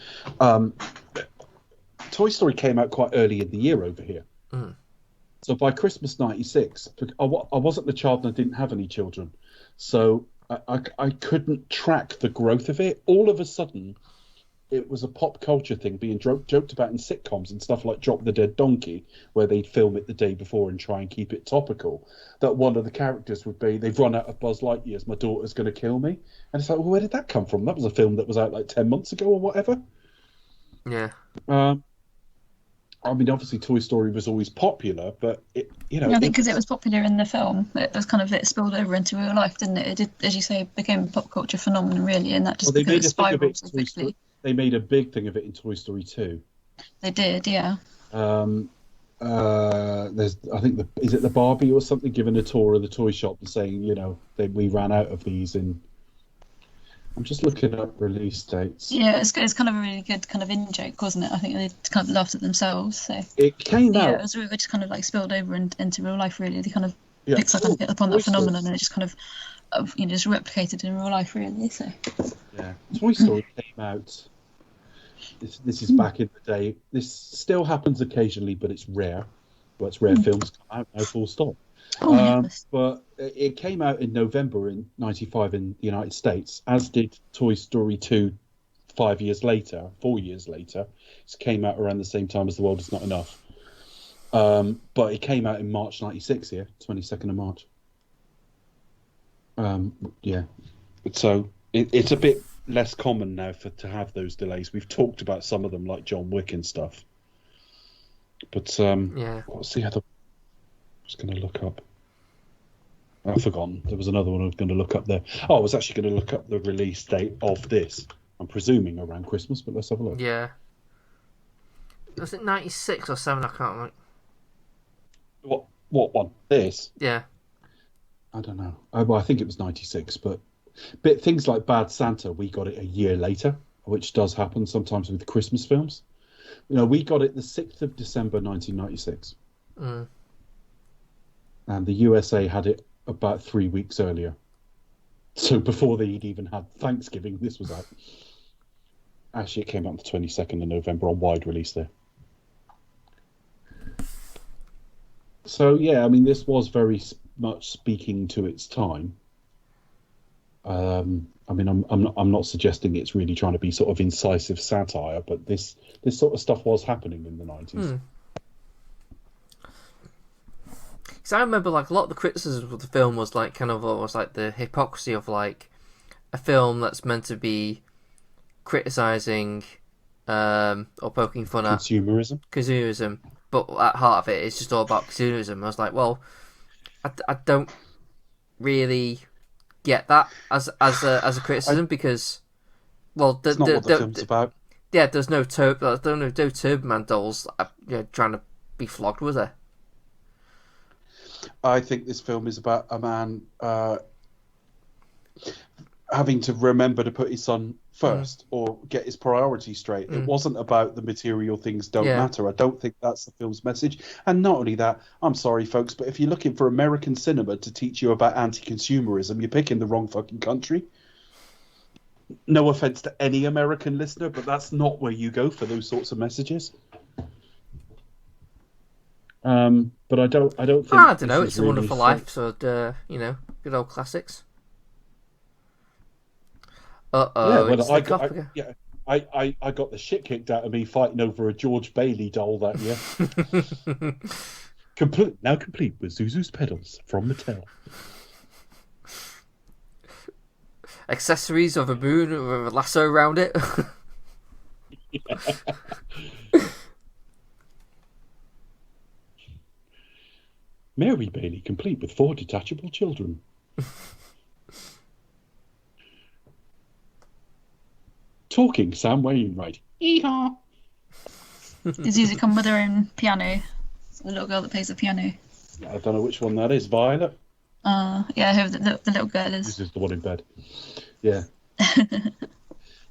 Toy Story came out quite early in the year over here. So by Christmas '96, I wasn't the child and I didn't have any children, so I couldn't track the growth of it. All of a sudden, it was a pop culture thing being joked about in sitcoms and stuff like Drop the Dead Donkey, where they'd film it the day before and try and keep it topical. That one of the characters would be, they've run out of Buzz Lightyears, my daughter's going to kill me. And it's like, well, where did that come from? That was a film that was out like 10 months ago or whatever. Yeah. I mean, obviously, Toy Story was always popular, but I think because it was popular in the film, it spilled over into real life, didn't it? It did, as you say, became a pop culture phenomenon, really, and that just because it spiraled so quickly. They made a big thing of it in Toy Story 2. They did, yeah. There's, I think, is it the Barbie or something, giving a tour of the toy shop and saying, we ran out of these in. I'm just looking up release dates. Yeah, it's kind of a really good kind of in joke, wasn't it? I think they kind of laughed at themselves. So it came out. Yeah, it just kind of like spilled over into real life. Really, they kind of picked up upon that phenomenon, and it just kind of just replicated in real life. Really, so. Yeah, Toy Story came out. This is back in the day. This still happens occasionally, but it's rare. Well, it's rare films come out now, full stop. But it came out in November in '95 in the United States, as did Toy Story 2 4 years later. It came out around the same time as The World Is Not Enough. But it came out in March '96 here, 22nd of March. So it's a bit less common now to have those delays. We've talked about some of them, like John Wick and stuff. But what's the other? I was going to look up. I've forgotten. There was another one I was going to look up there. Oh, I was actually going to look up the release date of this. I'm presuming around Christmas, but let's have a look. Yeah. Was it 96 or 7? I can't remember. What one? This? Yeah. I don't know. Well, I think it was 96, but things like Bad Santa, we got it a year later, which does happen sometimes with Christmas films. We got it the 6th of December 1996. Mm. And the USA had it about 3 weeks earlier. So before they'd even had Thanksgiving, this was out. Actually, it came out on the 22nd of November on wide release there. So, yeah, I mean, this was very much speaking to its time. I mean, I'm not suggesting it's really trying to be sort of incisive satire, but this sort of stuff was happening in the 90s. Because I remember, like, a lot of the criticism of the film was like kind of almost like the hypocrisy of like a film that's meant to be criticizing or poking fun at consumerism, but at heart of it, it's just all about consumerism. I was like, well, I don't really get that as a criticism because, well, it's not what the film's about. Yeah, there's no Turboman dolls, trying to be flogged, was there? I think this film is about a man having to remember to put his son first or get his priorities straight. It wasn't about the material things don't matter. I don't think that's the film's message. And not only that, I'm sorry, folks, but if you're looking for American cinema to teach you about anti-consumerism, you're picking the wrong fucking country. No offense to any American listener, but that's not where you go for those sorts of messages. But I don't think. I don't know. It's a really Wonderful Life, so good old classics. I got the shit kicked out of me fighting over a George Bailey doll that year. complete with Zuzu's pedals from Mattel. Accessories of a moon with a lasso around it. Mary Bailey, complete with 4 detachable children. Talking Sam Wainwright. Yeehaw! Does Zuzu come with her own piano? The little girl that plays the piano. I don't know which one that is. Violet? Yeah, who the little girl is. This is the one in bed. Yeah.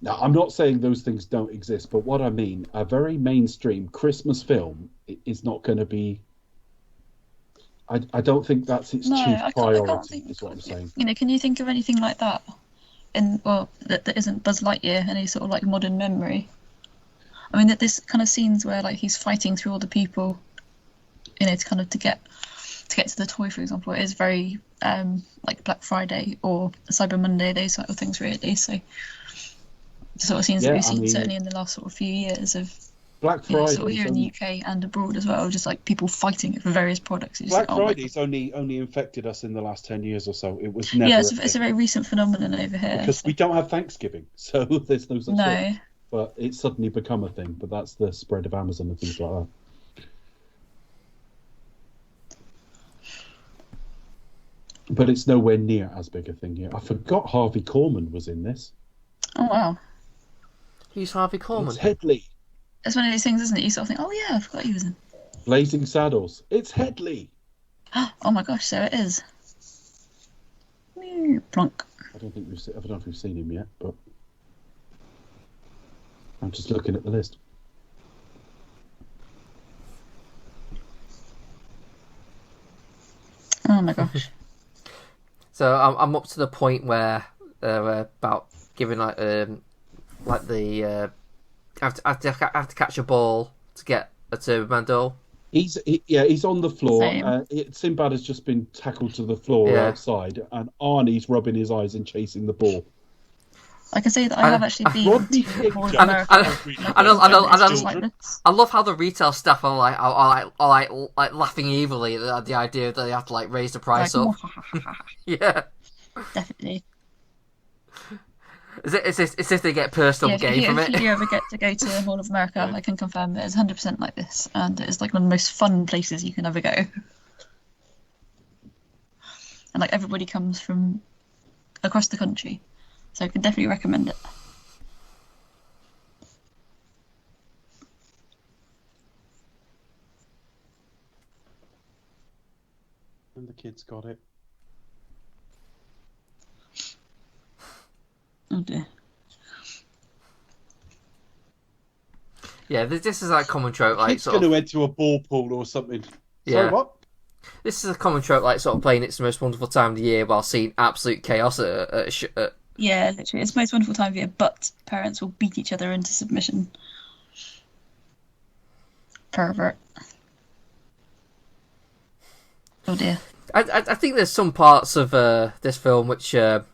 Now, I'm not saying those things don't exist, but what I mean, a very mainstream Christmas film is not going to be... I don't think that's its chief priority, is what I'm saying. Can you think of anything like that? That isn't Buzz Lightyear, any sort of like modern memory? I mean, that this kind of scenes where like he's fighting through all the people, to get to the toy, for example, it is very like Black Friday or Cyber Monday, those sort of things, really. So the sort of scenes that we've seen certainly in the last sort of few years of Black Friday, sort of here in the UK and abroad as well, just like people fighting for various products. Black Friday's only infected us in the last 10 years or so. It was never. Yeah, it's a very recent phenomenon over here. Because we don't have Thanksgiving, so there's no such No. thing. But it's suddenly become a thing. But that's the spread of Amazon and things like that. But it's nowhere near as big a thing here. I forgot Harvey Korman was in this. Oh wow. Who's Harvey Korman? It's Headley. It's one of these things, isn't it? You sort of think, oh yeah, I forgot he was in. Blazing Saddles. It's Headley. Oh my gosh, so it is. Plonk. I don't know if we've seen him yet, but I'm just looking at the list. Oh my gosh. So I'm up to the point where about giving I have to catch a ball to get a Turboman doll. He's on the floor. Sinbad has just been tackled to the floor outside, and Arnie's rubbing his eyes and chasing the ball. I can say that I have actually been to Mall of America. I love how the retail staff are like laughing evilly at the idea that they have to like raise the price up. Yeah, definitely. It's if they get personal gain from it. If you ever get to go to Mall of America, I can confirm that it's 100% like this, and it's like one of the most fun places you can ever go. And like everybody comes from across the country, so I can definitely recommend it. And the kids got it. dear. Yeah, this is like common trope, like Kid's sort going of. to head to a ball pool or something. Yeah. Sorry, what? This is a common trope, like sort of playing It's the Most Wonderful Time of the Year while seeing absolute chaos at Yeah, literally, it's the most wonderful time of year, but parents will beat each other into submission. Pervert. Oh dear. I think there's some parts of this film which you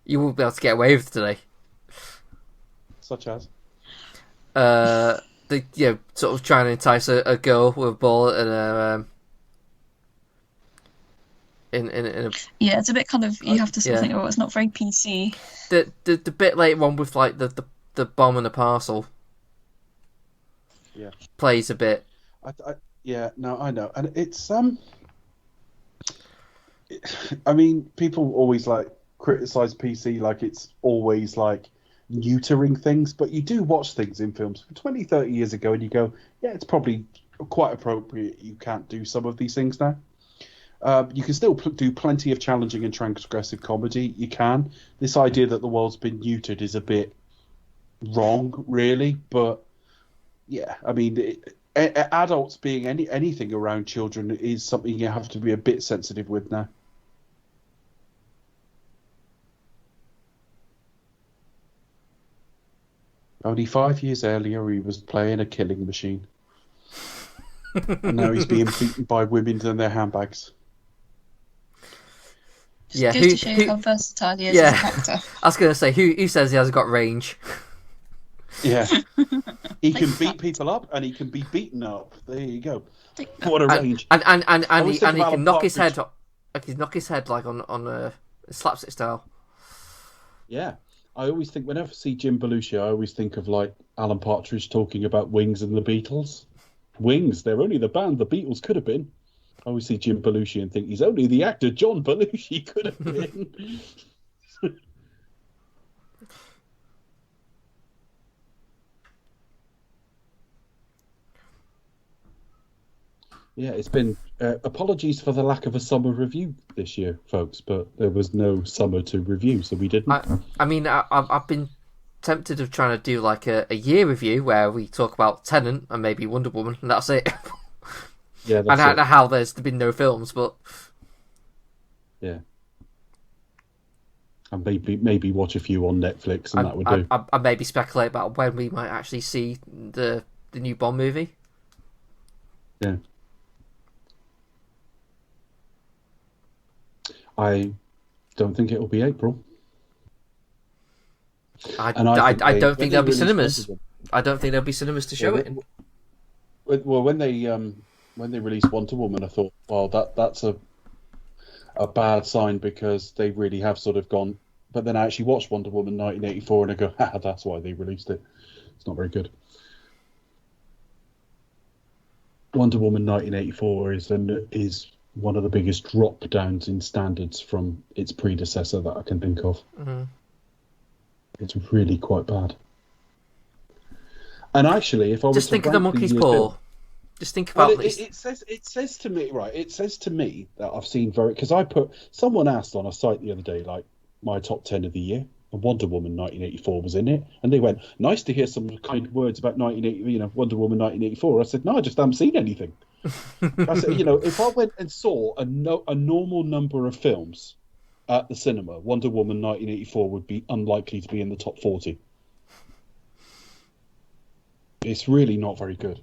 won't be able to get away with today. Such as? Sort of trying to entice a girl with a ball and a in a Yeah, it's a bit kind of, you have to sort of Yeah. think, oh, it's not very PC. the bit later on with like the bomb and the parcel. Yeah. Plays a bit. Yeah, no, I know, and it's I mean, people always like criticize PC like it's always like neutering things, but you do watch things in films from 20, 30 years ago, and you go, yeah, it's probably quite appropriate. You can't do some of these things now. You can still do plenty of challenging and transgressive comedy. You can. This idea that the world's been neutered is a bit wrong, really. But yeah, I mean, adults being anything around children is something you have to be a bit sensitive with now. Only 5 years earlier, he was playing a killing machine. And now he's being beaten by women and their handbags. Just Yeah, goes to show you how versatile he is as an actor. I was gonna say, who says he hasn't got range? Yeah. He can beat people up and he can be beaten up. There you go. What a range. And he can Alan knock his Partridge. head, like he knock his head like on a slapstick style. Yeah. I always think, whenever I see Jim Belushi, I always think of like Alan Partridge talking about Wings and the Beatles. Wings, they're only the band the Beatles could have been. I always see Jim Belushi and think he's only the actor John Belushi could have been. Yeah, it's been apologies for the lack of a summer review this year, folks, but there was no summer to review, so we didn't. I mean, I've been tempted of trying to do like a year review where we talk about Tenet and maybe Wonder Woman, and that's it. Yeah, and that's it. how there's been no films, but Yeah. And maybe watch a few on Netflix, and that would do. I maybe speculate about when we might actually see the new Bond movie. Yeah. I don't think it'll be April. I don't think there'll be cinemas. I don't think there'll be cinemas to show it in. Well, when they released Wonder Woman, I thought, well, that's a bad sign, because they really have sort of gone. But then I actually watched Wonder Woman 1984, and I go, that's why they released it. It's not very good. Wonder Woman 1984 is one of the biggest drop downs in standards from its predecessor that I can think of. Mm-hmm. It's really quite bad. And actually, if I was just think of the monkey's paw. Just think about this. It says to me, right? It says to me that I've seen because someone asked on a site the other day, like, my top 10 of the year, and Wonder Woman 1984 was in it, and they went, nice to hear some kind words about Wonder Woman 1984. I said, no, I just haven't seen anything. I said, if I went and saw a normal number of films at the cinema, Wonder Woman 1984 would be unlikely to be in the top 40. It's really not very good.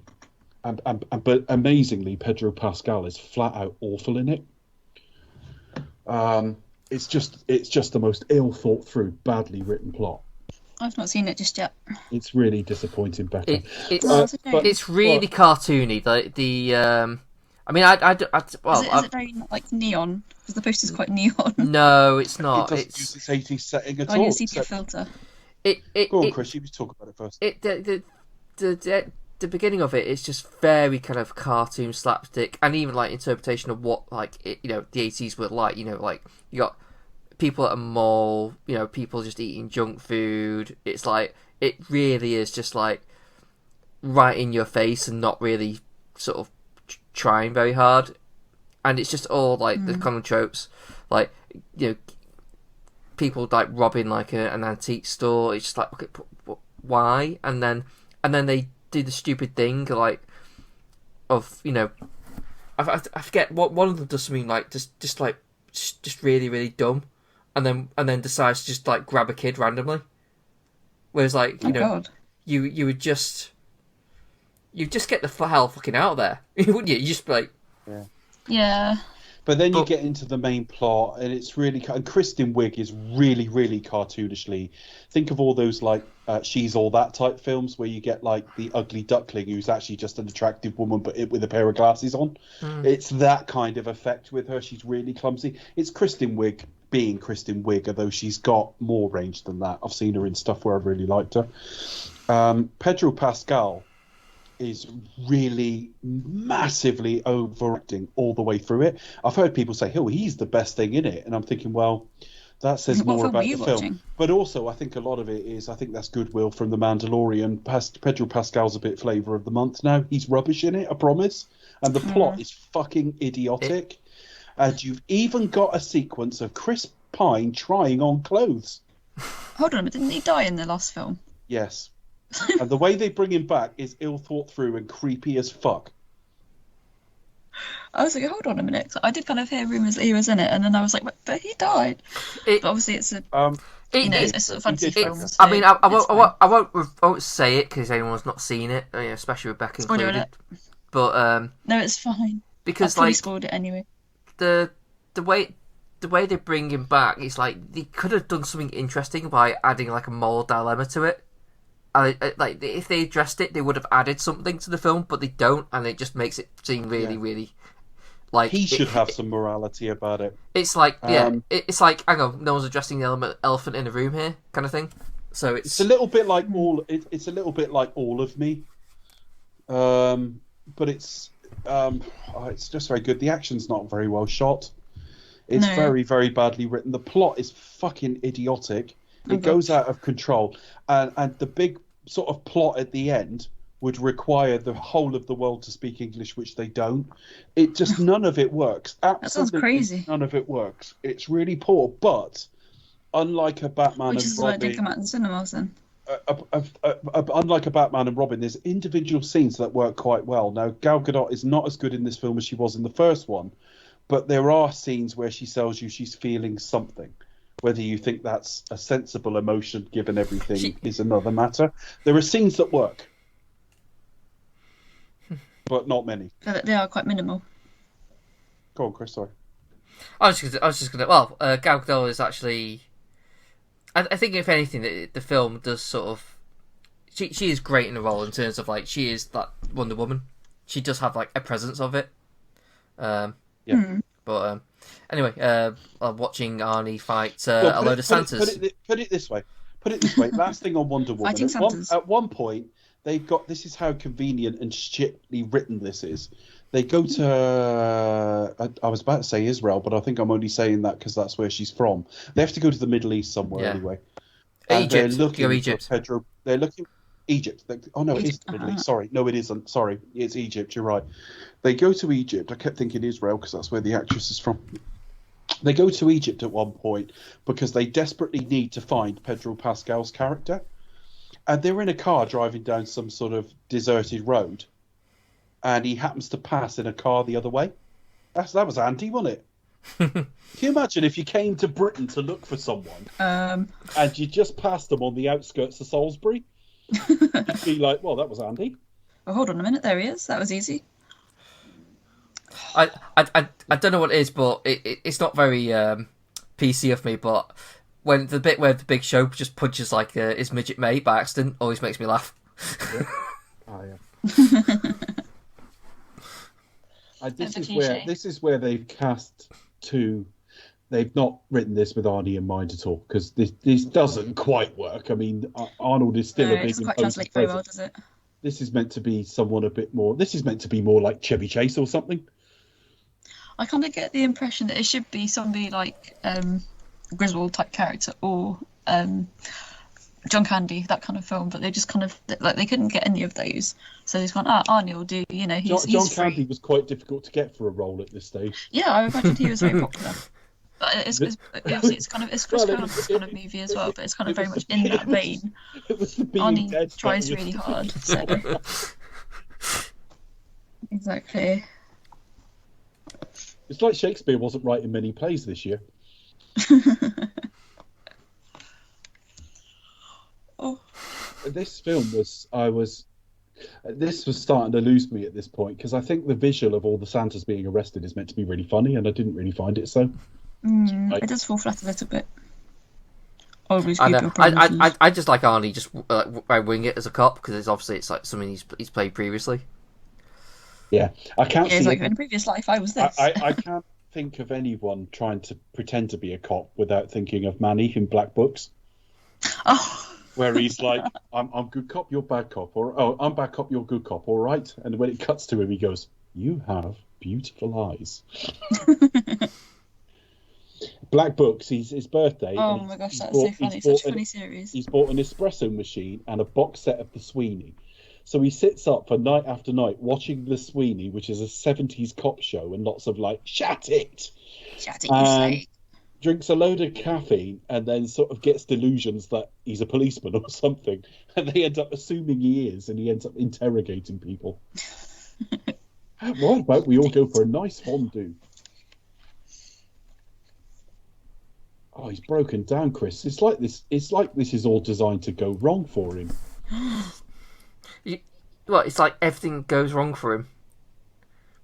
But amazingly, Pedro Pascal is flat out awful in it. It's just the most ill thought through, badly written plot. I've not seen it just yet. It's really disappointing, Becca. It's really cartoony. I mean, Is it very like neon? Because the poster's quite neon. No, it's not. It doesn't use its 80s setting at On all. your sepia filter. Go on, Chris. You was talking about it first. The beginning of it is just very kind of cartoon slapstick, and even like interpretation of what the 80s were like. Like you got people at a mall, people just eating junk food. It's like, it really is just like right in your face and not really sort of trying very hard. And it's just all like the common tropes, like, people like robbing like an antique store. It's just like, okay, why? And then they do the stupid thing like of, you know, I forget what one of them does something like just really really dumb, and then decides to just like grab a kid randomly. Whereas like God. you would just get the hell fucking out of there, wouldn't you? You just be like, Yeah. But then you get into the main plot, and it's really... And Kristen Wiig is really, really cartoonishly... Think of all those, like, She's All That type films where you get, like, the ugly duckling who's actually just an attractive woman but with a pair of glasses on. It's that kind of effect with her. She's really clumsy. It's Kristen Wiig being Kristen Wiig, although she's got more range than that. I've seen her in stuff where I've really liked her. Pedro Pascal is really massively overacting all the way through it. I've heard people say, "Oh, he's the best thing in it," and I'm thinking, well, that says more about the film. But also, I think a lot of it is, I think that's goodwill from The Mandalorian. Pedro Pascal's a bit flavour of the month now. He's rubbish in it, I promise. And the plot is fucking idiotic. And you've even got a sequence of Chris Pine trying on clothes. Hold on, but didn't he die in the last film? Yes. And the way they bring him back is ill thought through and creepy as fuck. I was like, hold on a minute. I did kind of hear rumours that he was in it, and then I was like, but he died. But obviously, it's a it's a fantasy film. So I mean, I won't say it because anyone's not seen it, especially with Becca included. But no, it's fine because like spoiled it anyway. The way they bring him back, it's like they could have done something interesting by adding like a moral dilemma to it. Like if they addressed it, they would have added something to the film, but they don't, and it just makes it seem really like he should have some morality about it. It's like it's like, hang on, no one's addressing the elephant in the room here, kind of thing. So it's a little bit like it's a little bit like All of Me, but it's just very good. The action's not very well shot. It's very very badly written. The plot is fucking idiotic. It goes out of control, and the big sort of plot at the end would require the whole of the world to speak English, which they don't. It just none of it works. Absolutely, that sounds crazy. None of it works. It's really poor. But unlike a Batman which and is Robin, why it did come out in cinemas then. Unlike a Batman and Robin, there's individual scenes that work quite well. Now, Gal Gadot is not as good in this film as she was in the first one, but there are scenes where she tells you she's feeling something. Whether you think that's a sensible emotion given everything is another matter. There are scenes that work, but not many. They are quite minimal. Go on, Chris, sorry. I was just gonna. Well, Gal Gadot is actually... I think if anything, the film does sort of... She is great in the role in terms of, like, she is that Wonder Woman. She does have, like, a presence of it. But anyway, watching Arnie fight a load of Santas. Put it this way. Last thing on Wonder Woman. At one point, they've got... This is how convenient and shitly written this is. They go to... I was about to say Israel, but I think I'm only saying that because that's where she's from. They have to go to the Middle East somewhere anyway. Egypt. They're looking Egypt. For Pedro. They're looking... Egypt. Oh, no, it is the Middle East. Sorry. No, it isn't. Sorry. It's Egypt. You're right. They go to Egypt. I kept thinking Israel because that's where the actress is from. They go to Egypt at one point because they desperately need to find Pedro Pascal's character. And they're in a car driving down some sort of deserted road. And he happens to pass in a car the other way. That was handy, wasn't it? Can you imagine if you came to Britain to look for someone and you just passed them on the outskirts of Salisbury? You'd be like, well, that was handy. Oh, hold on a minute. There he is. That was easy. I don't know what it is, but it's not very PC of me, but when the bit where the Big Show just punches like his midget mate by accident always makes me laugh. Yeah. Oh, yeah. This is where they've cast two. They've not written this with Arnie in mind at all because this doesn't quite work. I mean, Arnold is still a big. It doesn't quite translate very well, does it? This is meant to be someone a bit more. This is meant to be more like Chevy Chase or something. I kind of get the impression that it should be somebody like Griswold type character or John Candy, that kind of film, but they just kind of like they couldn't get any of those, so they've gone, Arnie will do. You know, he's John Candy was quite difficult to get for a role at this stage. Yeah, I imagined he was very popular. But obviously it's kind of Chris Columbus kind of movie as well, but it's kind of very much in that vein. It was the Being Dead. Arnie tries really hard, so exactly. It's like Shakespeare wasn't writing many plays this year. Oh. This film was starting to lose me at this point, because I think the visual of all the Santas being arrested is meant to be really funny, and I didn't really find it so. It does fall flat a little bit. I just like Arnie just wing it as a cop, because it's like something he's played previously. Yeah, I can't see. It's like in a previous life I was this. I can't think of anyone trying to pretend to be a cop without thinking of Manny in Black Books. Oh. Where he's like, I'm good cop, you're bad cop, or I'm bad cop, you're good cop, all right? And when it cuts to him, he goes, "You have beautiful eyes." Black Books, his birthday. Oh my gosh, that's so funny. Such a funny series. He's bought an espresso machine and a box set of The Sweeney. So he sits up for night after night watching The Sweeney, which is a 70s cop show, and lots of like, "Shat it!" Shat it, you say. Drinks a load of caffeine and then sort of gets delusions that he's a policeman or something. And they end up assuming he is, and he ends up interrogating people. Why about we all go for a nice fondue? Oh, he's broken down, Chris. It's like this is all designed to go wrong for him. Well, it's like everything goes wrong for him.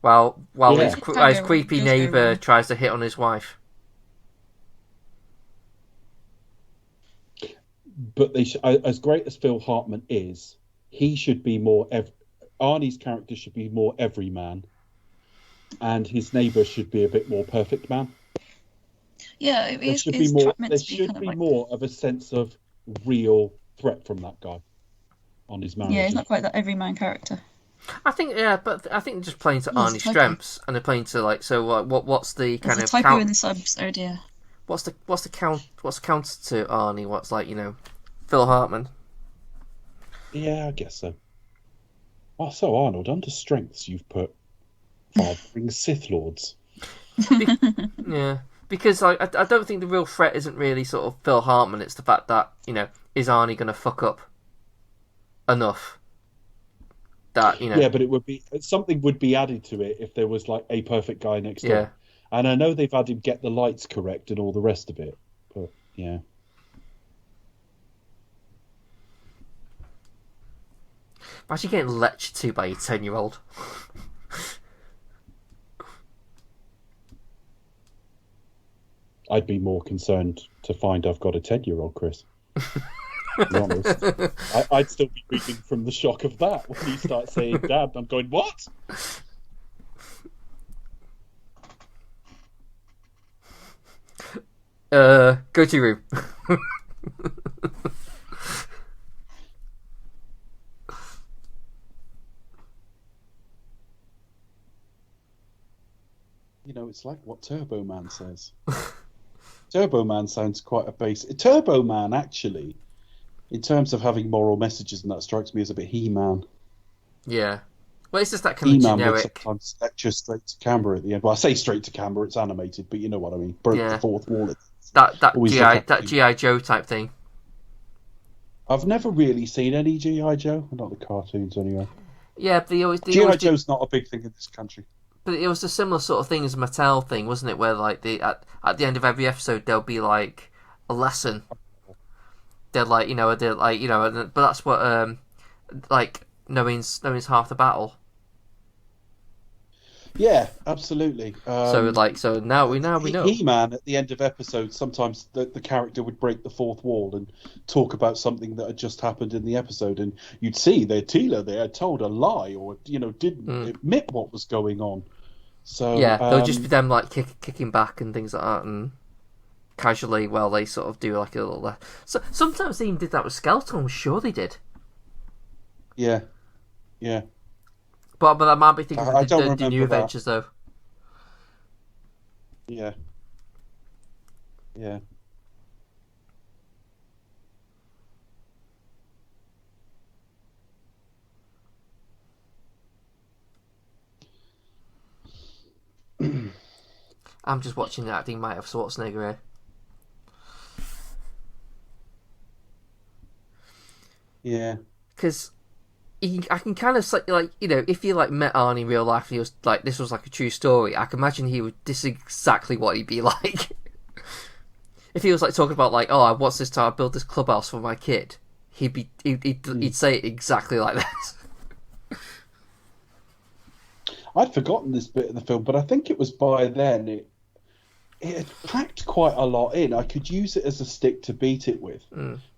While his creepy neighbour tries to hit on his wife. But as great as Phil Hartman is, he should be more. Arnie's character should be more everyman, and his neighbour should be a bit more perfect man. Yeah, there should be more. There should be more of a sense of real threat from that guy on his marriage. Yeah, he's not quite that everyman character. I think, but I think they're just playing to Arnie's strengths, and they're playing to like. So, what's the kind There's of a typo in this episode? Yeah. What's the counter to Arnie? What's like, Phil Hartman? Yeah, I guess so. Oh, so Arnold, under strengths you've put fathering Sith Lords. Yeah, because I don't think the real threat isn't really sort of Phil Hartman. It's the fact that is Arnie going to fuck up enough that Yeah, but it would be something would be added to it if there was like a perfect guy next door. Yeah. And I know they've had him get the lights correct and all the rest of it, but yeah. Imagine getting lectured to by a 10-year-old. I'd be more concerned to find I've got a 10-year-old, Chris. To be honest. I'd still be reading from the shock of that when he starts saying "Dad," I'm going, "What?" Go to your room. It's like what Turbo Man says. Turbo Man sounds quite a basic. Turbo Man, actually, in terms of having moral messages, and that strikes me as a bit He-Man. Yeah. Well, it's just that kind He-Man of generic. would sometimes lecture straight to camera at the end. Well, I say straight to camera, it's animated, but you know what I mean. Broke the fourth wall. That G.I. Joe type thing. I've never really seen any G.I. Joe. Not the cartoons, anyway. Yeah, but G.I. Joe's not a big thing in this country. But it was a similar sort of thing as a Mattel thing, wasn't it? Where like at the end of every episode there'll be like a lesson. But that's what like knowing's half the battle. Yeah, absolutely. So now we know. He-Man at the end of episodes, sometimes the character would break the fourth wall and talk about something that had just happened in the episode, and you'd see their Teela they had told a lie or didn't admit what was going on. So yeah, there'll just be them like kicking back and things like that, and casually, well, they sort of do like a little. So sometimes they even did that with Skeleton. I'm sure they did. Yeah. But I might be thinking I of the New Adventures though. Yeah. I'm just watching the acting might have Schwarzenegger here. Yeah. Because I can kind of like, you know, if you like met Arnie in real life and he was like, this was like a true story, I can imagine this is exactly what he'd be like. If he was like talking about like, oh, what's this time I built this clubhouse for my kid, he'd say it exactly like that. I'd forgotten this bit of the film, but I think it was by then it had packed quite a lot in. I could use it as a stick to beat it with,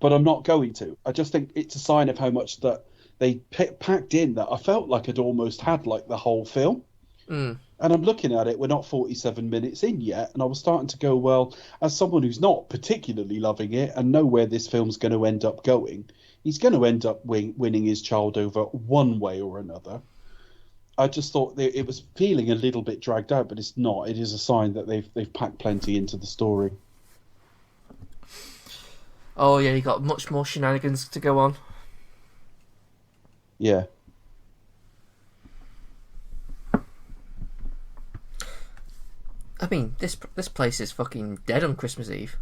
but I'm not going to. I just think it's a sign of how much that they packed in that I felt like I'd almost had like the whole film. And I'm looking at it, we're not 47 minutes in yet, and I was starting to go, well, as someone who's not particularly loving it and know where this film's going to end up going, he's going to end up winning his child over one way or another. I just thought that it was feeling a little bit dragged out, but it's not. It is a sign that they've packed plenty into the story. Oh yeah, you got much more shenanigans to go on. Yeah. I mean, this place is fucking dead on Christmas Eve.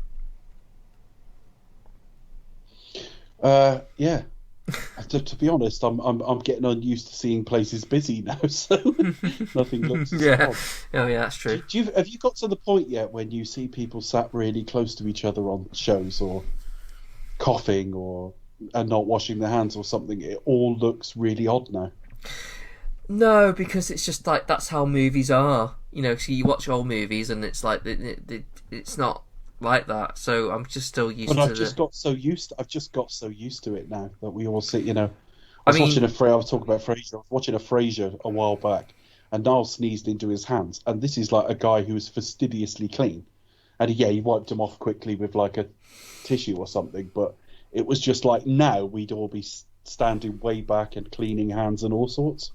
Yeah. To be honest, I'm getting unused to seeing places busy now, so nothing looks as Yeah. odd. Oh yeah, that's true. Have you got to the point yet when you see people sat really close to each other on shows, or coughing, and not washing their hands or something? It all looks really odd now. No, because it's just like that's how movies are. You know, so you watch old movies and it's like it's not like that. So I'm just still used to. But I've just got so used to it now that we all sit. You know, I was talking about Frasier. I was watching a Frasier a while back, and Niall sneezed into his hands, and this is like a guy who was fastidiously clean, and he wiped them off quickly with like a tissue or something. But it was just like now we'd all be standing way back and cleaning hands and all sorts.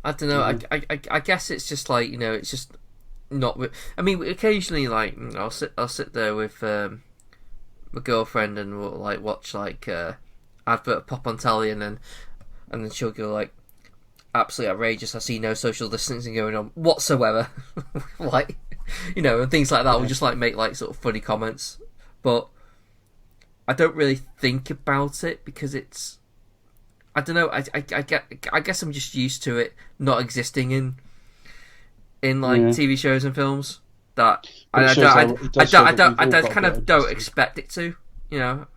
I don't know. I guess it's just like, you know, it's just not. I mean, occasionally, like I'll sit there with my girlfriend and we'll like watch like advert pop on telly, and then she'll go like, absolutely outrageous. I see no social distancing going on whatsoever. Like, you know, and things like that. We'll just like make like sort of funny comments, but I don't really think about it because it's. I don't know. I guess I'm just used to it not existing in like TV shows and films. That I kind of don't expect it to. You know.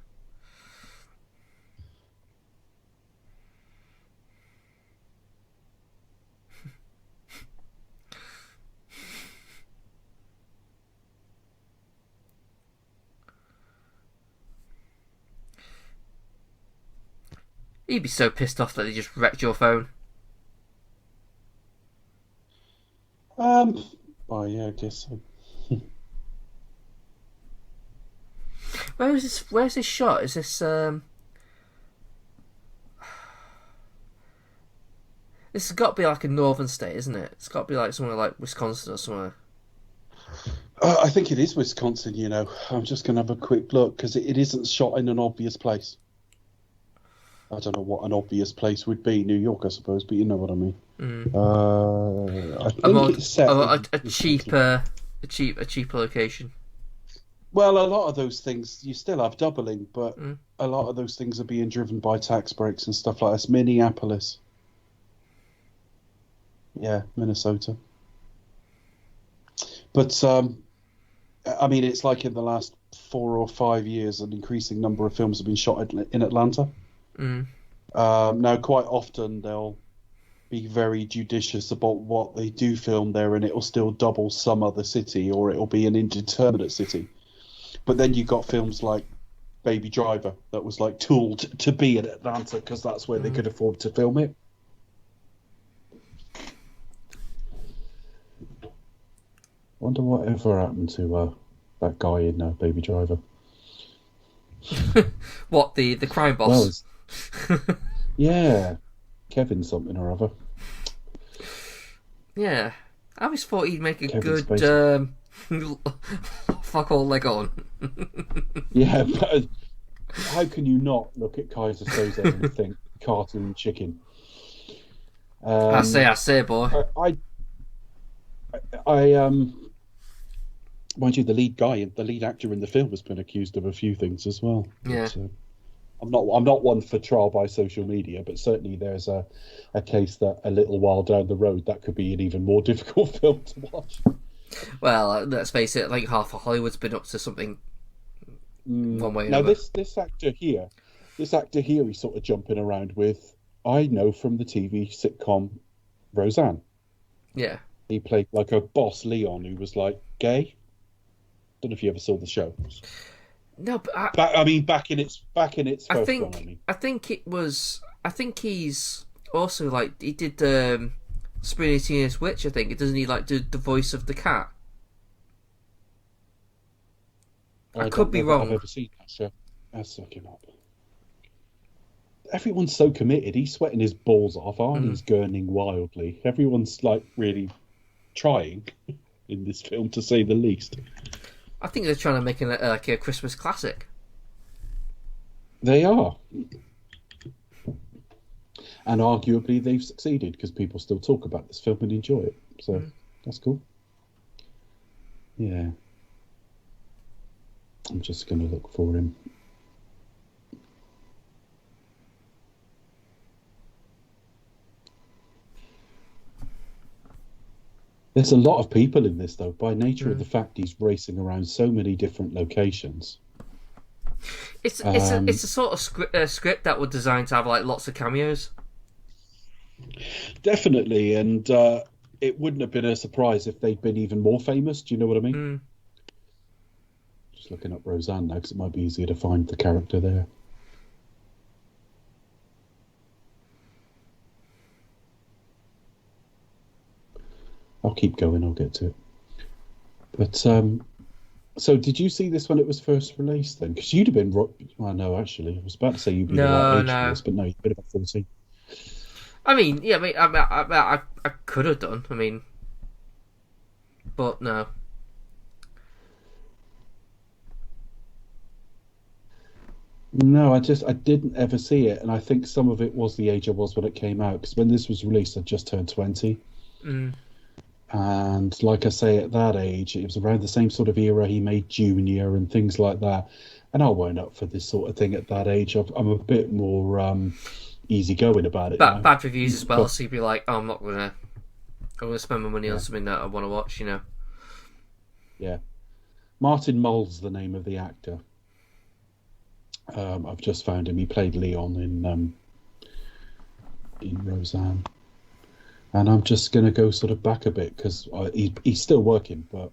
You'd be so pissed off that they just wrecked your phone. Oh yeah, I guess so. Where's this shot? Is this this has got to be like a northern state, isn't it? It's got to be like somewhere like Wisconsin or somewhere. I think it is Wisconsin, you know. I'm just going to have a quick look because it isn't shot in an obvious place. I don't know what an obvious place would be. New York, I suppose, but you know what I mean. I think it's set a cheaper location. Well, a lot of those things you still have doubling, but a lot of those things are being driven by tax breaks and stuff like this. Minneapolis, yeah, Minnesota. But I mean, it's like in the last 4 or 5 years, an increasing number of films have been shot in Atlanta. Now, quite often they'll be very judicious about what they do film there, and it'll still double some other city, or it'll be an indeterminate city. But then you got films like Baby Driver that was like tooled to be in Atlanta because that's where they could afford to film it. Wonder whatever happened to that guy in Baby Driver. What, the crime boss? Yeah, Kevin something or other. Yeah, I always thought he'd make a Kevin good fuck all leg on. Yeah, but how can you not look at Kaiser Soze and think cartoon chicken? I say, boy. I mind you, the lead actor in the film has been accused of a few things as well. Yeah. But, I'm not one for trial by social media, but certainly there's a case that a little while down the road that could be an even more difficult film to watch. Well, let's face it, like half of Hollywood's been up to something one way or Now another. this actor here, he's sort of jumping around with, I know from the TV sitcom Roseanne. Yeah. He played like a boss Leon who was like gay. Don't know if you ever saw the show. No, but back in its first run. I think he's also like he did Sabrina the Teenage Witch. I think doesn't he like do the voice of the cat? I could be wrong. I've ever seen that show. Let's look him up. Everyone's so committed. He's sweating his balls off. Arnie's gurning wildly. Everyone's like really trying in this film, to say the least. I think they're trying to make it like a Christmas classic. They are. And arguably they've succeeded, because people still talk about this film and enjoy it. So that's cool. Yeah. I'm just going to look for him. There's a lot of people in this, though, by nature of the fact he's racing around so many different locations. It's a sort of script that was designed to have like lots of cameos. Definitely, and it wouldn't have been a surprise if they'd been even more famous. Do you know what I mean? Just looking up Roseanne now, because it might be easier to find the character there. I'll keep going, I'll get to it. But, so did you see this when it was first released then? Because you'd have been... Well, no, actually, I was about to say you'd be the right age for this, but no, you'd been about 14. I mean, yeah, I could have done, but no. No, I didn't ever see it, and I think some of it was the age I was when it came out, because when this was released, I just turned 20. And like I say, at that age, it was around the same sort of era he made Junior and things like that. And I weren't up for this sort of thing at that age. I'm a bit more easygoing about it. Bad reviews as well, so you'd be like, oh, I'm gonna spend my money on something that I want to watch, Yeah. Martin Mull's the name of the actor. I've just found him. He played Leon in Roseanne. And I'm just going to go sort of back a bit, because he's still working, but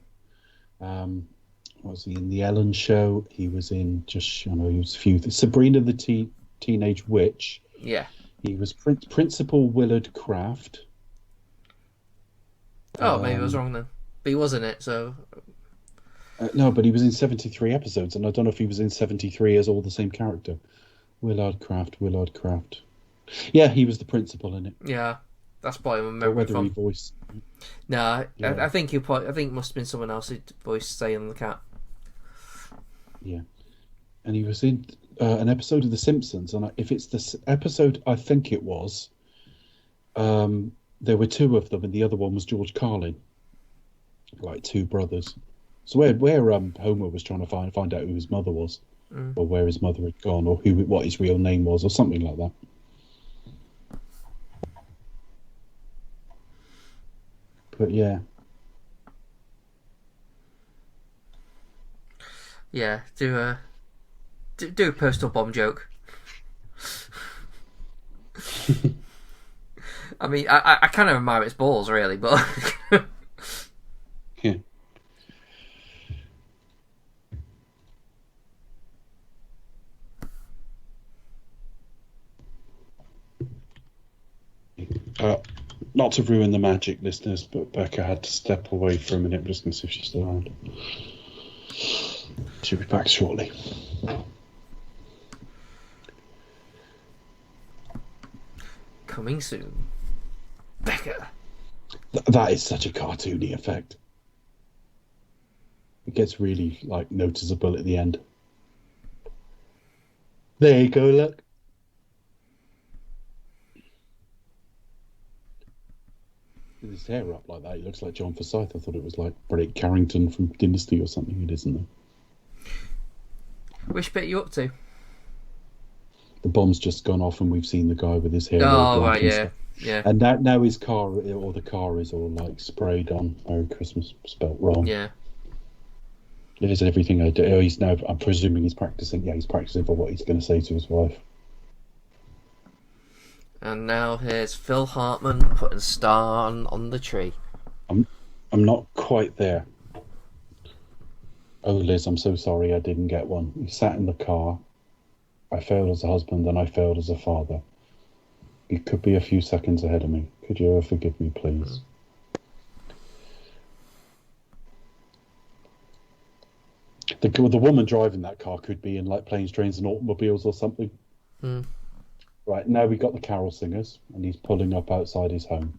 was he in The Ellen Show? He was in he was a few. Sabrina the Teenage Witch. Yeah. He was Principal Willard Kraft. Oh, maybe I was wrong then. But he was in it, so... No, but he was in 73 episodes, and I don't know if he was in 73 as all the same character. Willard Kraft. Yeah, he was the principal in it. Yeah. That's probably my memory from. Voice. No, yeah. I think it must have been someone else who voiced Saying the Cat. Yeah, and he was in an episode of The Simpsons, and if it's this episode, I think it was. There were two of them, and the other one was George Carlin, like two brothers. So where Homer was trying to find out who his mother was, or where his mother had gone, or what his real name was, or something like that. But yeah. Yeah, do a postal bomb joke. I mean, I kind of admire its balls, really, but... Yeah. Not to ruin the magic, listeners, but Becca had to step away for a minute. I'm just going to see if she's still around. She'll be back shortly. Coming soon. Becca. That is such a cartoony effect. It gets really, noticeable at the end. There you go, look. With his hair up like that, he looks like John Forsyth. I thought it was like Blake Carrington from Dynasty or something. It isn't. Which bit are you up to? The bomb's just gone off, and we've seen the guy with his hair. Oh, right, yeah. Yeah. And now his car, or the car, is all like sprayed on Merry Christmas, spelt wrong. Yeah. It is everything I do. Oh, he's now. I'm presuming he's practicing. Yeah, he's practicing for what he's going to say to his wife. And now here's Phil Hartman putting Star on the tree. I'm not quite there. Oh, Liz, I'm so sorry I didn't get one. We sat in the car. I failed as a husband and I failed as a father. You could be a few seconds ahead of me. Could you ever forgive me, please? The woman driving that car could be in like Planes, Trains and Automobiles or something. Right, now we've got the carol singers, and he's pulling up outside his home.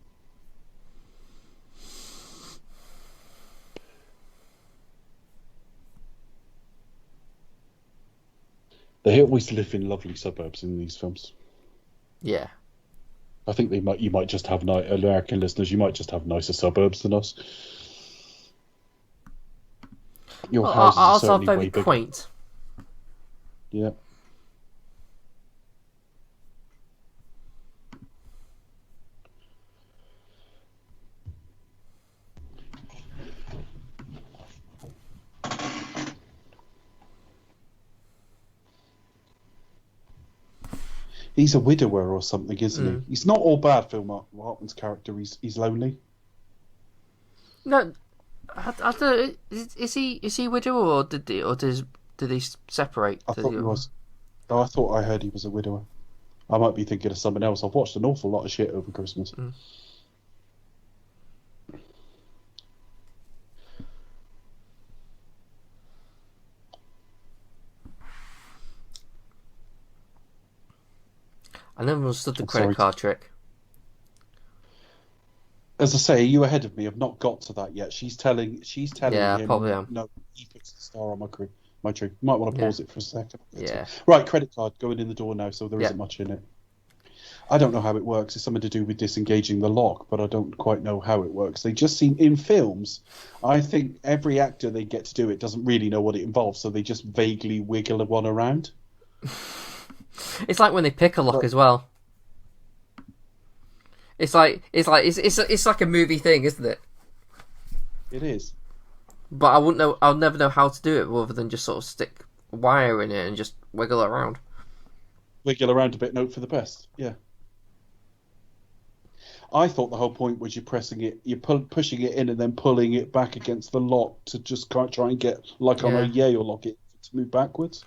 They always live in lovely suburbs in these films. Yeah. I think you might just have American listeners. You might just have nicer suburbs than us. Your houses are certainly very way bigger. Quaint. Yeah. He's a widower or something, isn't he? He's not all bad, Phil Hartman's character. He's lonely. No, I don't. Is he a widower or did they separate? I thought he was. Oh, I thought I heard he was a widower. I might be thinking of someone else. I've watched an awful lot of shit over Christmas. I never understood the credit card trick. As I say, you ahead of me. I've not got to that yet. She's telling Yeah, him. probably am. No, he puts the star on my tree. You might want to pause it for a second. Yeah. Right, credit card going in the door now, so there isn't much in it. I don't know how it works. It's something to do with disengaging the lock, but I don't quite know how it works. They just seem in films. I think every actor they get to do it doesn't really know what it involves, so they just vaguely wiggle one around. It's like when they pick a lock as well. It's like a movie thing, isn't it? It is. But I wouldn't know. I'll never know how to do it other than just sort of stick wire in it and just wiggle it around. Wiggle around a bit, note for the best. Yeah. I thought the whole point was you're pushing it in and then pulling it back against the lock to just try and get, like on a Yale lock, it to move backwards.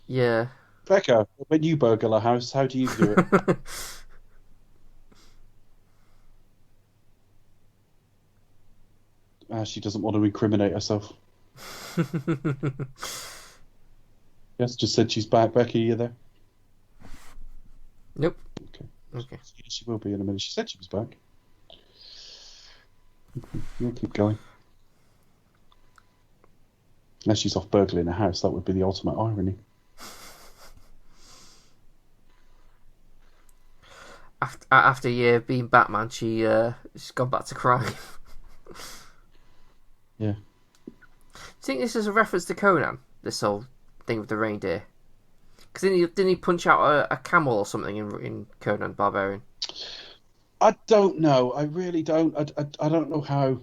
Yeah. Becca, when you burgle a house, how do you do it? She doesn't want to incriminate herself. Yes, just said she's back. Becca, are you there? Nope. Okay. She will be in a minute. She said she was back. Okay. We'll keep going. Unless she's off burgling a house, that would be the ultimate irony. After a year of being Batman, she's gone back to crime. Yeah. Do you think this is a reference to Conan? This whole thing with the reindeer? Because didn't he punch out a camel or something in Conan Barbarian? I don't know. I really don't. I don't know how.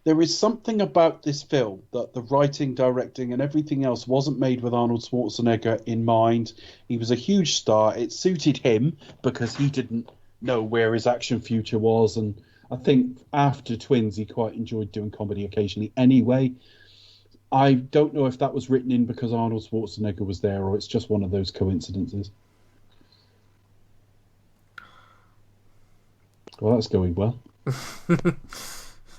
There is something about this film that the writing, directing, and everything else wasn't made with Arnold Schwarzenegger in mind. He was a huge star. It suited him because he didn't know where his action future was. And I think after Twins, he quite enjoyed doing comedy occasionally anyway. I don't know if that was written in because Arnold Schwarzenegger was there or it's just one of those coincidences. Well, that's going well.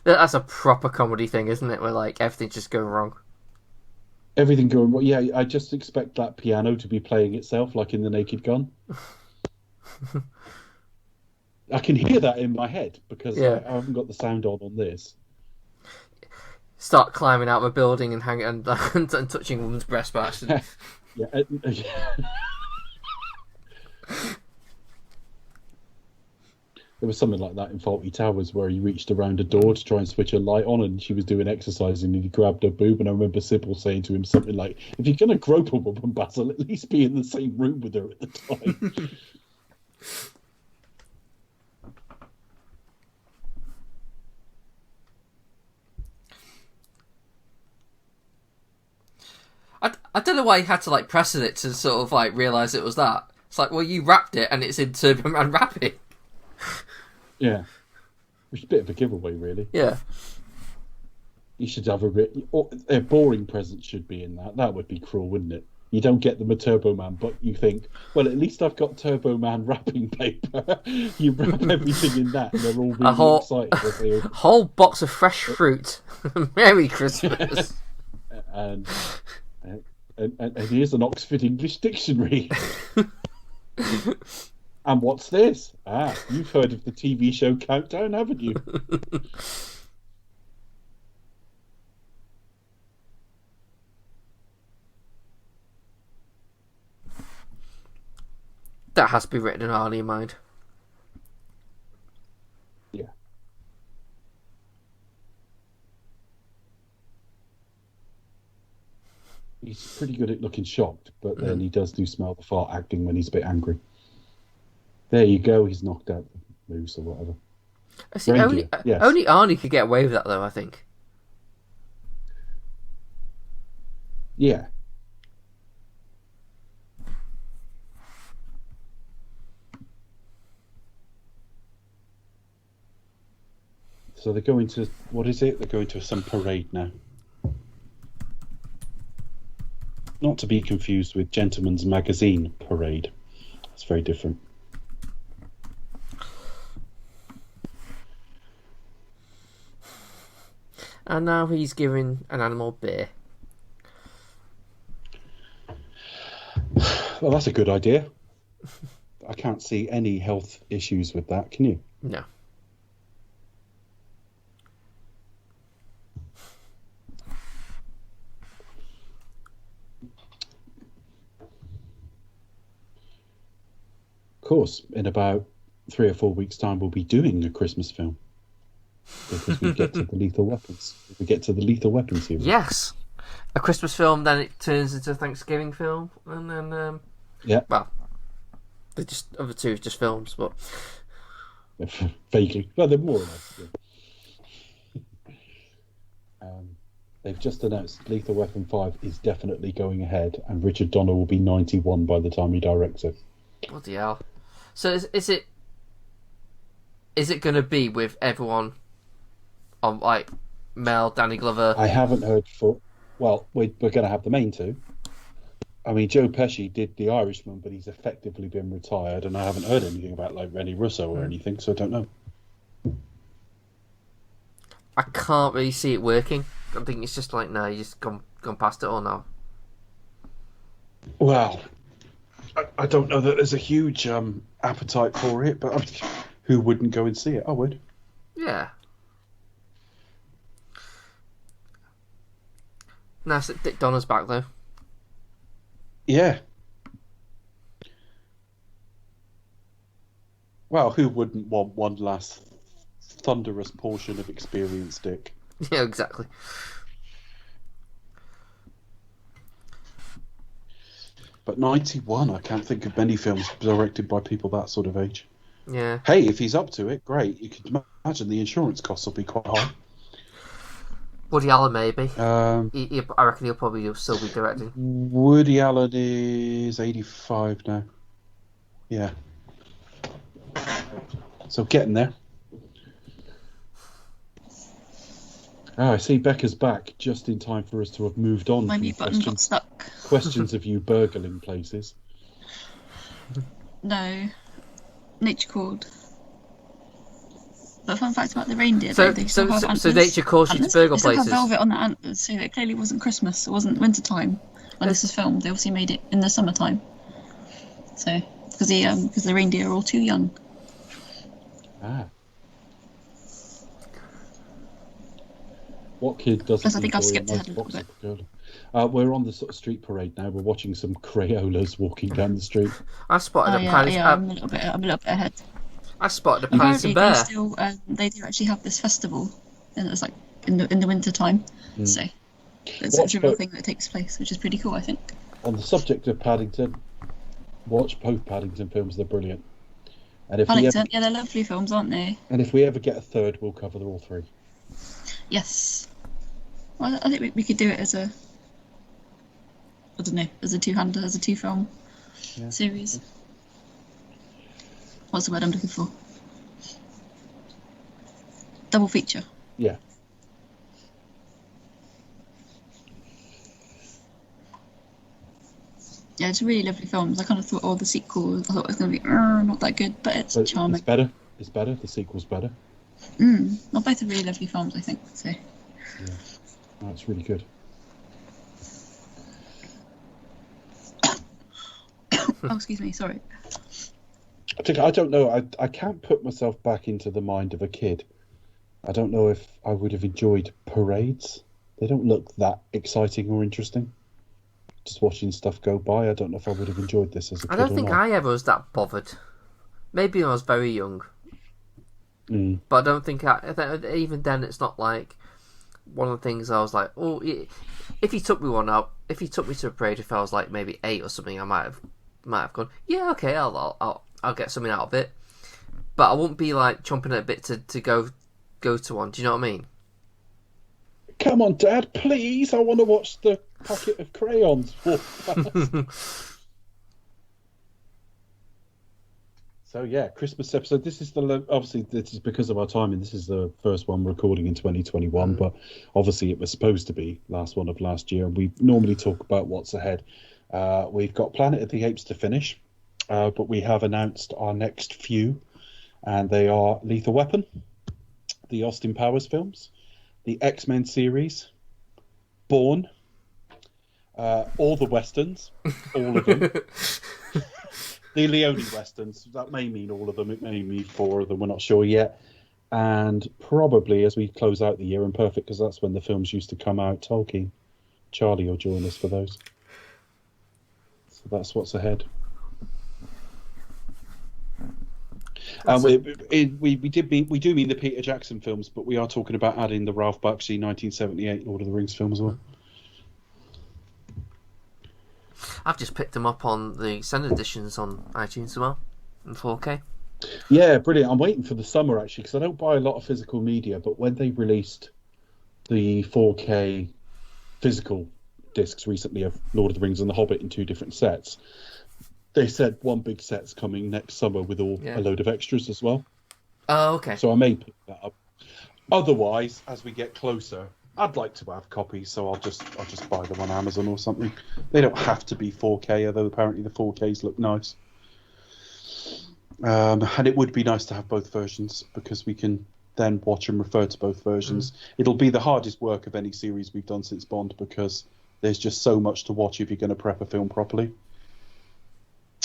That's a proper comedy thing, isn't it? Where like everything's just going wrong. Everything going wrong. Yeah, I just expect that piano to be playing itself like in The Naked Gun. I can hear that in my head because I haven't got the sound on this. Start climbing out of a building and hanging and touching a woman's breast by accident. Yeah. There was something like that in Faulty Towers where he reached around a door to try and switch a light on, and she was doing exercise and he grabbed her boob. And I remember Sybil saying to him something like, "If you're going to grope a woman, Basil, at least be in the same room with her at the time." I don't know why he had to like press it to sort of like realise it was that. It's like, well, you wrapped it and it's in Turbo Man wrapping. Yeah. Which is a bit of a giveaway, really. Yeah. You should have a bit. A boring present should be in that. That would be cruel, wouldn't it? You don't get them a Turbo Man, but you think, well, at least I've got Turbo Man wrapping paper. You wrap everything in that, and they're all really excited. A whole box of fresh fruit. Merry Christmas. and here's an Oxford English Dictionary. And what's this? Ah, you've heard of the TV show Countdown, haven't you? That has to be written in Arnie mind. Yeah. He's pretty good at looking shocked, but then he does smell the fart acting when he's a bit angry. There you go, he's knocked out the moose or whatever. I see, only Arnie could get away with that, though, I think. Yeah. So they're going to, what is it? They're going to some parade now. Not to be confused with Gentleman's Magazine parade. It's very different. And now he's giving an animal beer. Well, that's a good idea. I can't see any health issues with that, can you? No. Of course, in about 3 or 4 weeks' time, we'll be doing a Christmas film. Because we get to the Lethal Weapons. We get to the Lethal Weapons series. Yes. A Christmas film, then it turns into a Thanksgiving film, and then yeah. Well, they're just other two just films, but vaguely. Well, they're more or less. Yeah. They've just announced Lethal Weapon 5 is definitely going ahead, and Richard Donner will be 91 by the time he directs it. Bloody hell! So is it going to be with everyone on like Mel, Danny Glover? I haven't heard well, we're going to have the main two. I mean, Joe Pesci did The Irishman, but he's effectively been retired, and I haven't heard anything about like Rennie Russo or anything, so I don't know. I can't really see it working. I think it's just like, no, you just gone past it all now. Well, I don't know that there's a huge appetite for it, but I mean, who wouldn't go and see it? I would. Yeah. Nice that Dick Donner's back, though. Yeah. Well, who wouldn't want one last thunderous portion of experience, Dick? Yeah, exactly. But 91, I can't think of many films directed by people that sort of age. Yeah. Hey, if he's up to it, great. You can imagine the insurance costs will be quite high. Woody Allen, maybe. I reckon he'll probably still be directing. Woody Allen is 85 now. Yeah. So getting there. Oh, I see Becca's back just in time for us to have moved on. My mute button got stuck. Questions of you burgling places. No. Nature called. But fun fact about the reindeer, So they still have antlers. so nature calls you to burgle They still have places. velvet on the antlers, so it clearly wasn't Christmas. It wasn't winter time when this was filmed. They obviously made it in the summertime. So because the reindeer are all too young. Ah. What kid doesn't? Plus, I think I've enjoy skipped a ahead nice a box little of Crayola? We're on the sort of street parade now. We're watching some Crayolas walking down the street. I spotted I'm a little bit ahead. I spotted a Apparently, Paddington bear. they do actually have this festival, and it's like in the winter time. So it's a real thing that takes place, which is pretty cool, I think. On the subject of Paddington, watch both Paddington films. They're brilliant. And if Paddington, yeah, they're lovely films, aren't they? And if we ever get a third, we'll cover all three. Yes. Well, I think we could do it as a, I don't know, as a two-hander, as a two-film series. What's the word I'm looking for? Double feature. Yeah. Yeah, it's really lovely films. I kind of thought, the sequel, I thought it was going to be not that good, but it's charming. It's better. It's better. The sequel's better. Well, both are really lovely films, I think. So. Yeah, that's really good. Oh, excuse me. Sorry. I don't know. I can't put myself back into the mind of a kid. I don't know if I would have enjoyed parades. They don't look that exciting or interesting. Just watching stuff go by, I don't know if I would have enjoyed this as a kid. I don't think I ever was that bothered. Maybe when I was very young. But I don't think even then it's not like one of the things I was like, oh, if he took me to a parade, if I was like maybe 8 or something, I might have gone, yeah, okay, I'll get something out of it. But I wouldn't be like chomping at a bit to go to one. Do you know what I mean? Come on, Dad, please! I want to watch the packet of crayons. So yeah, Christmas episode. This is obviously this is because of our timing. This is the first one recording in 2021, but obviously it was supposed to be last one of last year. And we normally talk about what's ahead. We've got Planet of the Apes to finish, but we have announced our next few, and they are Lethal Weapon, the Austin Powers films, the X-Men series, Bourne, all the westerns, all of them. The Leone westerns, that may mean all of them, it may mean 4 of them, we're not sure yet. And probably as we close out the year, and perfect because that's when the films used to come out, Tolkien. Charlie will join us for those. So that's what's ahead. We do mean the Peter Jackson films, but we are talking about adding the Ralph Bakshi 1978 Lord of the Rings film as well. I've just picked them up on the extended editions on iTunes as well, in 4K. Yeah, brilliant. I'm waiting for the summer actually, because I don't buy a lot of physical media, but when they released the 4K physical discs recently of Lord of the Rings and The Hobbit in 2 different sets, they said one big set's coming next summer with a load of extras as well. Oh, okay. So I may pick that up. Otherwise, as we get closer, I'd like to have copies, so I'll just buy them on Amazon or something. They don't have to be 4K, although apparently the 4Ks look nice. And it would be nice to have both versions because we can then watch and refer to both versions. It'll be the hardest work of any series we've done since Bond because there's just so much to watch if you're going to prep a film properly.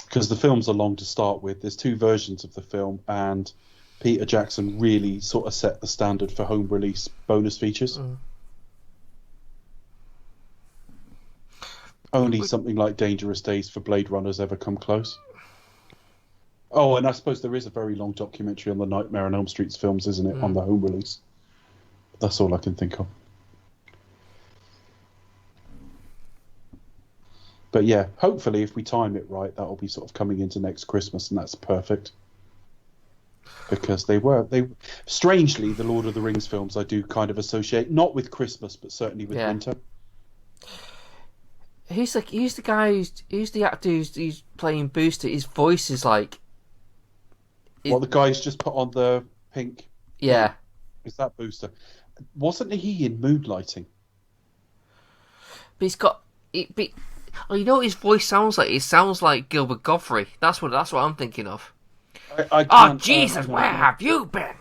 Because the films are long to start with. There's 2 versions of the film, and Peter Jackson really sort of set the standard for home release bonus features. Only something like Dangerous Days for Blade Runner's ever come close. Oh, and I suppose there is a very long documentary on the Nightmare on Elm Street's films, isn't it, on the home release? That's all I can think of. But yeah, hopefully if we time it right, that'll be sort of coming into next Christmas, and that's perfect. Because they strangely, the Lord of the Rings films I do kind of associate, not with Christmas, but certainly with winter. Who's the actor who's playing Booster? His voice is like... Well, the guy's just put on the pink... Yeah. Is that Booster? Wasn't he in Moonlighting? But he's got... you know what his voice sounds like? It sounds like Gilbert Gottfried. That's what I'm thinking of. Jesus, where have you been?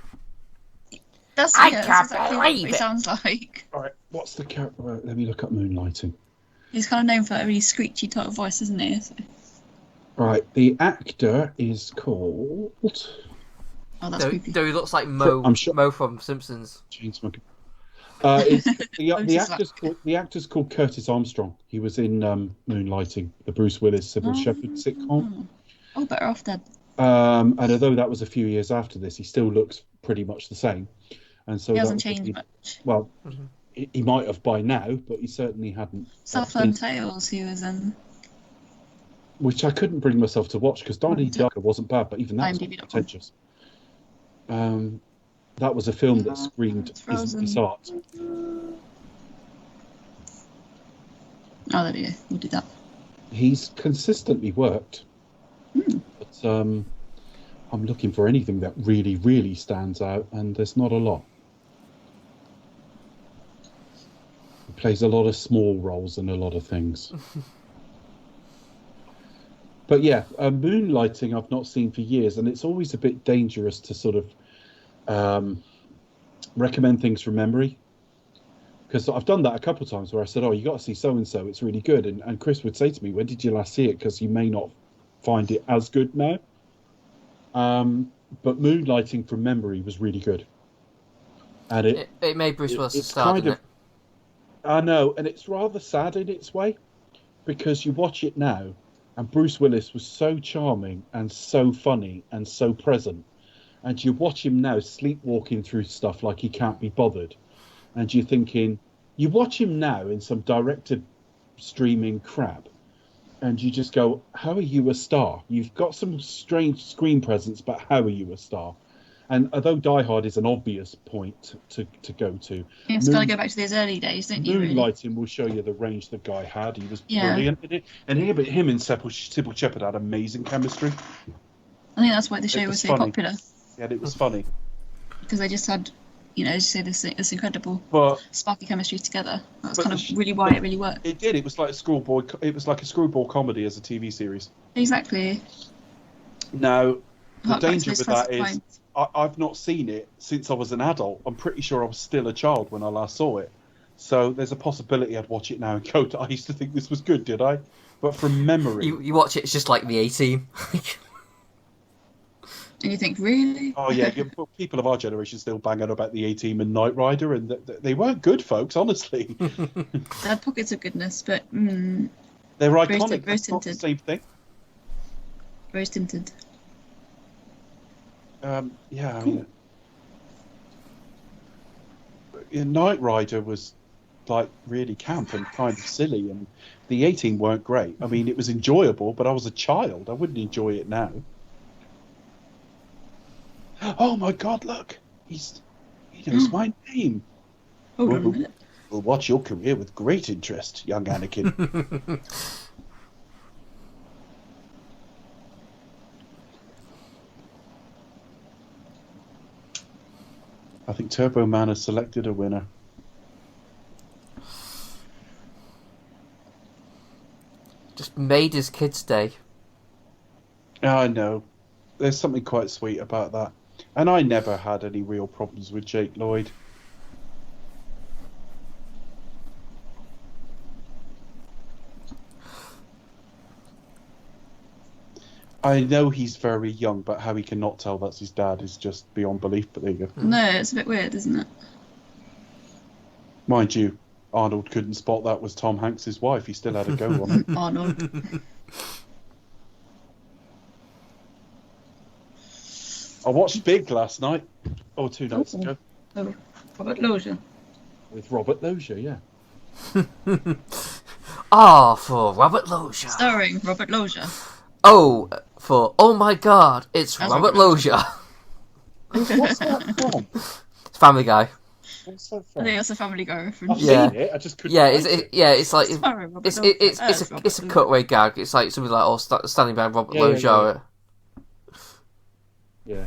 I can't believe it sounds like. All right, what's the character? Let me look up Moonlighting. He's kind of known for a really screechy type of voice, isn't he? So. Right, the actor is called... Oh, that's creepy. Though he looks like Mo from Simpsons. The actor's called Curtis Armstrong. He was in Moonlighting, the Bruce Willis Sybil Shepherd sitcom. Oh, Better Off Dead. And although that was a few years after this, he still looks pretty much the same. And so He that hasn't was changed much. well, Mhm. he might have by now, but he certainly hadn't. Southland Tales, he was in Which I couldn't bring myself to watch because Donnie Darko wasn't bad, but even that was quite IMDb.com. pretentious. That was a film that Yeah, screamed, it's "Isn't this Frozen. art?" Oh, there we go. We'll do that. He's consistently worked, Hmm. but I'm looking for anything that really, really stands out, and there's not a lot. He plays a lot of small roles in a lot of things. But yeah, moonlighting I've not seen for years, and it's always a bit dangerous to sort of recommend things from memory. Because I've done that a couple of times where I said, "Oh, you got to see so and so; it's really good." And Chris would say to me, "When did you last see it?" Because you may not find it as good now. But Moonlighting from memory was really good, and It made Bruce Willis a it's star, kind didn't of I know, and it's rather sad in its way because you watch it now, and Bruce Willis was so charming and so funny and so present, and you watch him now sleepwalking through stuff like he can't be bothered, and you're thinking, you watch him now in some directed streaming crap, and you just go, how are you a star? You've got some strange screen presence, but how are you a star? And although Die Hard is an obvious point to go to, You just got to go back to those early days, don't you, really? Moonlighting will show you the range the guy had. He was Yeah. brilliant in it. And him and Sybil Shepherd had amazing chemistry. I think that's why the show It was was so funny. popular. Yeah, it was funny. Because they just had, as you say, this incredible But sparky chemistry together. That's But kind the of really why it really worked. it did. It was like a screwball. It was like a screwball comedy as a TV series. Exactly. Now, the Hark back to danger those with that classic is points. I've not seen it since I was an adult. I'm pretty sure I was still a child when I last saw it. So there's a possibility I'd watch it now and go, I used to think this was good, did I? But from memory. you watch it, it's just like the A-Team. And you think, really? Oh, yeah. People of our generation still bang on about the A-Team and Knight Rider, and they weren't good, folks, honestly. They had pockets of goodness, but They're iconic. That's not the tinted. same thing. Rose tinted. Yeah, I mean, Knight Rider was like really camp and kind of silly, and the A-Team weren't great. I mean, it was enjoyable, but I was a child. I wouldn't enjoy it now. Oh my God! Look, he knows my name. Hold on a minute. We'll watch your career with great interest, young Anakin. I think Turbo Man has selected a winner. Just made his kid's day. I know. There's something quite sweet about that. And I never had any real problems with Jake Lloyd. I know he's very young, but how he cannot tell that's his dad is just beyond belief. But there you go. No, it's a bit weird, isn't it? Mind you, Arnold couldn't spot that was Tom Hanks' wife. He still had a go on it. Arnold. I watched Big last night. Oh, 2 nights ago. Oh, Robert Loggia. With Robert Loggia, yeah. For Robert Loggia. Starring Robert Loggia. Oh my God, it's That's Robert Robert Loggia. What's that from? It's Family Guy. What's that I from? think that's a Family Guy reference. I've Yeah. seen it, I just couldn't Yeah, place it's like Sorry, Robert it's Loggia. it's a cutaway gag. It's like something like standing behind Robert Yeah, Loggia. Yeah.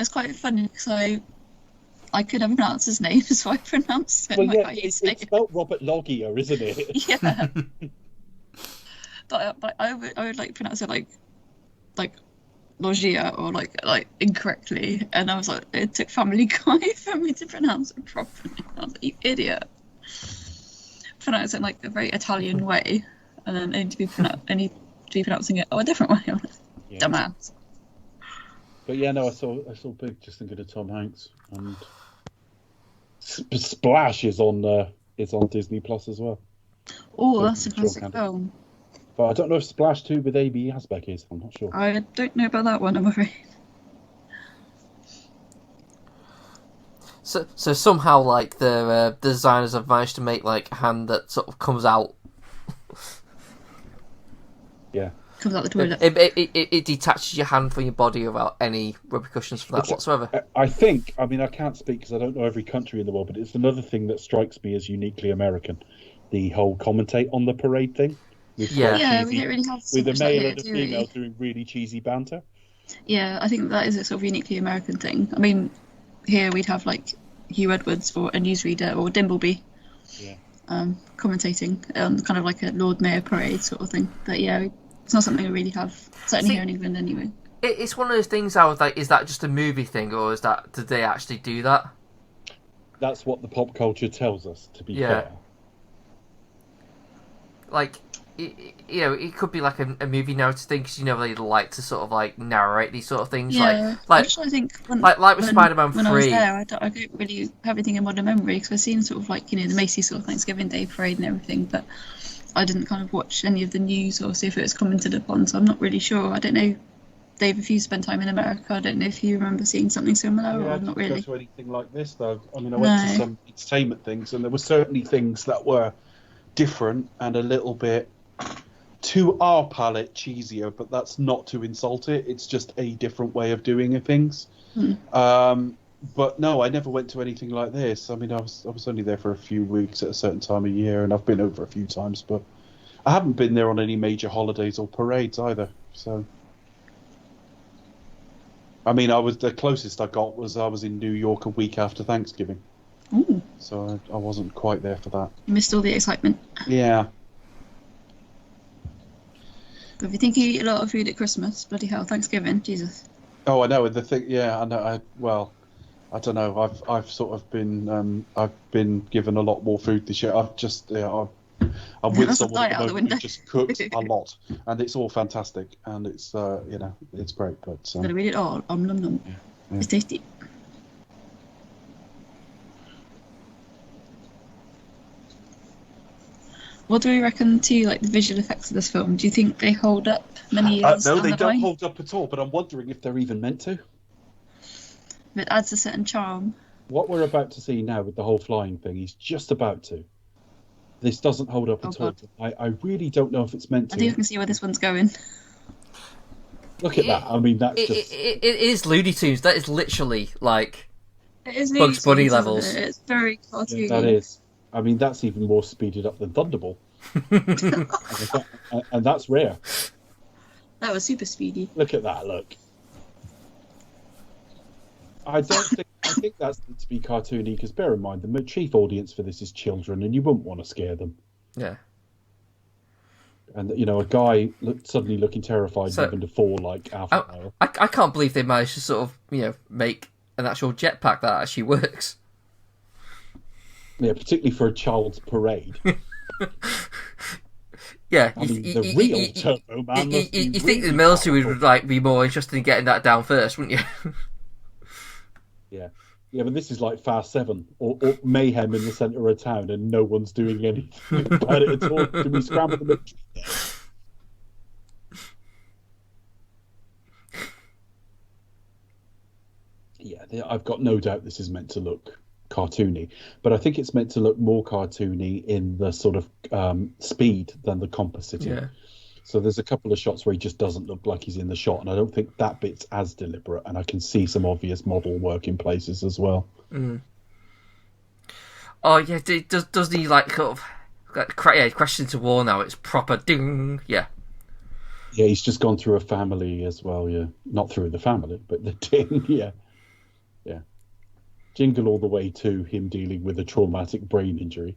It's quite funny because I could have pronounced his name, so I pronounced it Well, like yeah, I used it's to say it. spelled Robert Loggia, isn't it? Yeah. But I would like pronounce it like Loggia or like incorrectly, and I was like, it took Family Guy for me to pronounce it properly. I was like, you idiot. Pronounce it in like a very Italian way, and then I need to be pronouncing it a different way. Yeah. Dumbass. But yeah, no, I saw Big just thinking of Tom Hanks, and Splash is on Disney Plus as well. Oh, So that's a John classic Candy. film. But I don't know if Splash 2 with AB Asbeck is. I'm not sure. I don't know about that one, I'm afraid. So somehow, like, the designers have managed to make, like, a hand that sort of comes out. Yeah. Comes out the toilet. It detaches your hand from your body without any repercussions for that whatsoever. I think, I mean, I can't speak because I don't know every country in the world, but it's another thing that strikes me as uniquely American. The whole commentate on the parade thing. We don't really have so with a male here, and a female doing really cheesy banter. Yeah, I think that is a sort of uniquely American thing. I mean, here we'd have like Hugh Edwards for a newsreader or Dimbleby commentating on kind of like a Lord Mayor parade sort of thing. But yeah, it's not something we really have, certainly here in England anyway. It's one of those things I was like, is that just a movie thing, or did they actually do that? That's what the pop culture tells us, to be fair. Like, it could be like a movie narrative thing, because they like to sort of like narrate these sort of things. Yeah, actually, I think with Spider-Man 3. When I was there, I don't really have anything in modern memory, because I've seen sort of like the Macy's sort of Thanksgiving Day parade and everything, but I didn't kind of watch any of the news or see if it was commented upon, so I'm not really sure. I don't know, Dave, if you spent time in America, I don't know if you remember seeing something similar or not really. I didn't go to anything like this, though. I mean, I went to some entertainment things, and there were certainly things that were different and a little bit, to our palate, cheesier, but that's not to insult it. It's just a different way of doing things. But no, I never went to anything like this. I mean, I was only there for a few weeks at a certain time of year, and I've been over a few times, but I haven't been there on any major holidays or parades either. So, I mean, the closest I got was I was in New York a week after Thanksgiving. Ooh. So I wasn't quite there for that. You missed all the excitement. Yeah. But if you think you eat a lot of food at Christmas, bloody hell, Thanksgiving, Jesus. Oh, I know. And the thing, I know. I don't know. I've sort of been I've been given a lot more food this year. I'm with someone at the moment who just cooks a lot, and it's all fantastic, and it's it's great. But gotta read it all. Nom nom. Yeah. It's tasty. What do we reckon to the visual effects of this film? Do you think they hold up many years? No, they don't hold up at all. But I'm wondering if they're even meant to. It adds a certain charm. What we're about to see now with the whole flying thing, he's just about to. This doesn't hold up at all. I really don't know if it's meant to. I think I can see where this one's going. Look at that. I mean, that's just... It is Looney Tunes. That is literally like it is Bugs Bunny levels. It's very cartoony. Yeah, that is. I mean, that's even more speeded up than Thunderball. and that's rare. That was super speedy. Look at that, look. I think that's meant to be cartoony, because bear in mind, the chief audience for this is children, and you wouldn't want to scare them. Yeah. And, a guy suddenly looking terrified having to fall like Alpha Male. I can't believe they managed to sort of, make an actual jetpack that actually works. Yeah, particularly for a child's parade. Yeah, I mean, the real Turbo Man. You think the military would be more interested in getting that down first, wouldn't you? Yeah, but this is like Fast 7 or mayhem in the centre of town, and no one's doing anything about it at all. Can we scramble the military? Yeah, I've got no doubt this is meant to look cartoony, but I think it's meant to look more cartoony in the sort of speed than the compositing. Yeah. So there's a couple of shots where he just doesn't look like he's in the shot, and I don't think that bit's as deliberate, and I can see some obvious model work in places as well. Mm. Oh yeah, does he sort of question to war now? It's proper ding. Yeah. Yeah, he's just gone through a family as well. Yeah, not through the family, but the ding. Yeah. Jingle all the way to him dealing with a traumatic brain injury.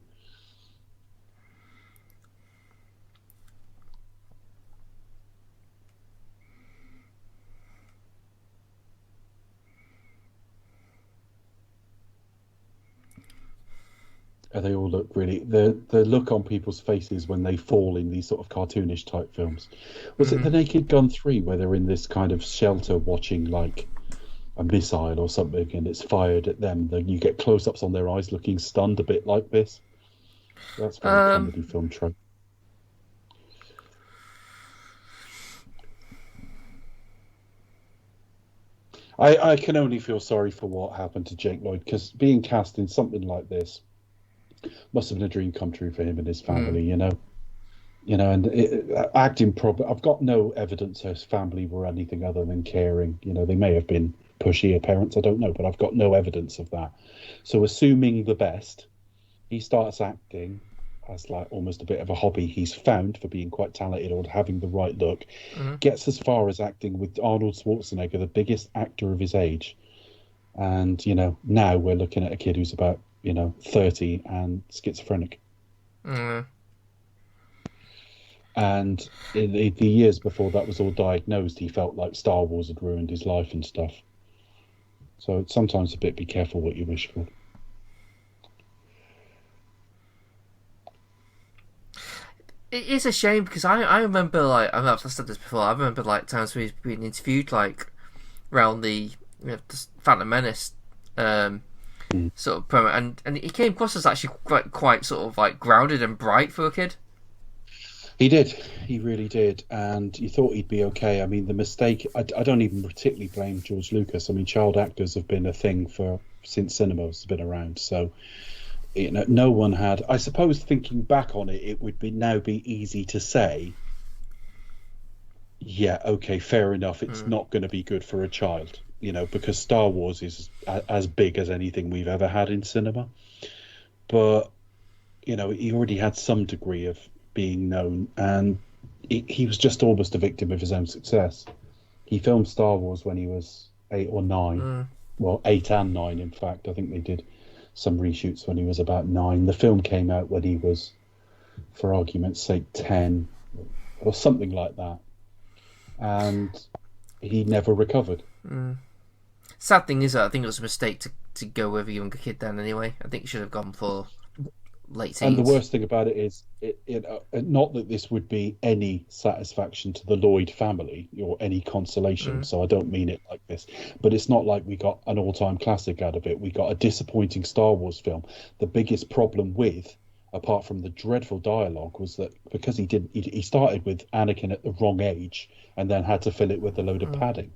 They all look really... The look on people's faces when they fall in these sort of cartoonish type films. Was it The Naked Gun 3, where they're in this kind of shelter watching like a missile or something, and it's fired at them? Then you get close-ups on their eyes looking stunned, a bit like this. That's very comedy film trope. I can only feel sorry for what happened to Jake Lloyd, because being cast in something like this must have been a dream come true for him and his family. And acting I've got no evidence his family were anything other than caring. They may have been pushy parents, I don't know, but I've got no evidence of that. So assuming the best, he starts acting as like almost a bit of a hobby he's found for being quite talented or having the right look. Gets as far as acting with Arnold Schwarzenegger, the biggest actor of his age. And, now we're looking at a kid who's about, 30 and schizophrenic. And in the years before that was all diagnosed, he felt like Star Wars had ruined his life and stuff. So it's sometimes a bit be careful what you wish for. It is a shame because I remember, like, I've said this before, I remember like times when he's been interviewed, like around the the Phantom Menace sort of promo, and he came across as actually quite sort of like grounded and bright for a kid. He did. He really did. And you thought he'd be okay. I mean, the mistake, I don't even particularly blame George Lucas. I mean, child actors have been a thing since cinema's been around. So, no one had, I suppose thinking back on it, it would now be easy to say, yeah, okay, fair enough. It's not going to be good for a child, because Star Wars is as big as anything we've ever had in cinema. But, he already had some degree of being known, and he was just almost a victim of his own success. He filmed Star Wars when he was 8 or 9. Well, 8 and 9, in fact. I think they did some reshoots when he was about 9. The film came out when he was, for argument's sake, 10 or something like that. And he never recovered. Sad thing is that I think it was a mistake to go with a younger kid then anyway. I think you should have gone for late teens. And the worst thing about it is, not that this would be any satisfaction to the Lloyd family or any consolation, so I don't mean it like this, but it's not like we got an all-time classic out of it. We got a disappointing Star Wars film. The biggest problem with, apart from the dreadful dialogue, was that because he started with Anakin at the wrong age and then had to fill it with a load of padding.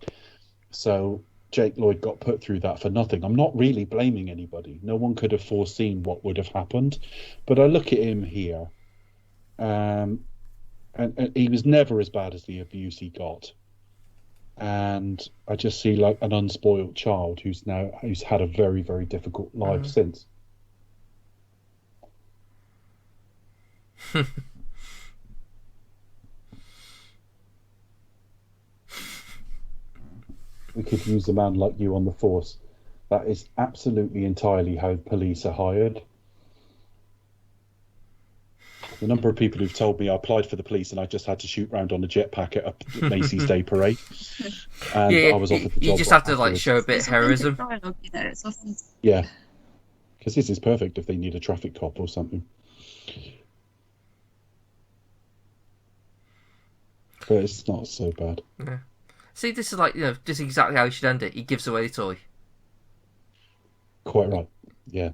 So Jake Lloyd got put through that for nothing. I'm not really blaming anybody. No one could have foreseen what would have happened. But I look at him here, and he was never as bad as the abuse he got. And I just see like an unspoiled child who's had a very, very difficult life since. We could use a man like you on the force. That is absolutely entirely how police are hired. The number of people who've told me I applied for the police and I just had to shoot round on a jetpack at a Macy's Day Parade. And I was offered the job. You just have to like show a bit of heroism. Yeah. Because this is perfect if they need a traffic cop or something. But it's not so bad. Yeah. See, this is like, this is exactly how you should end it. He gives away the toy. Quite right. Yeah.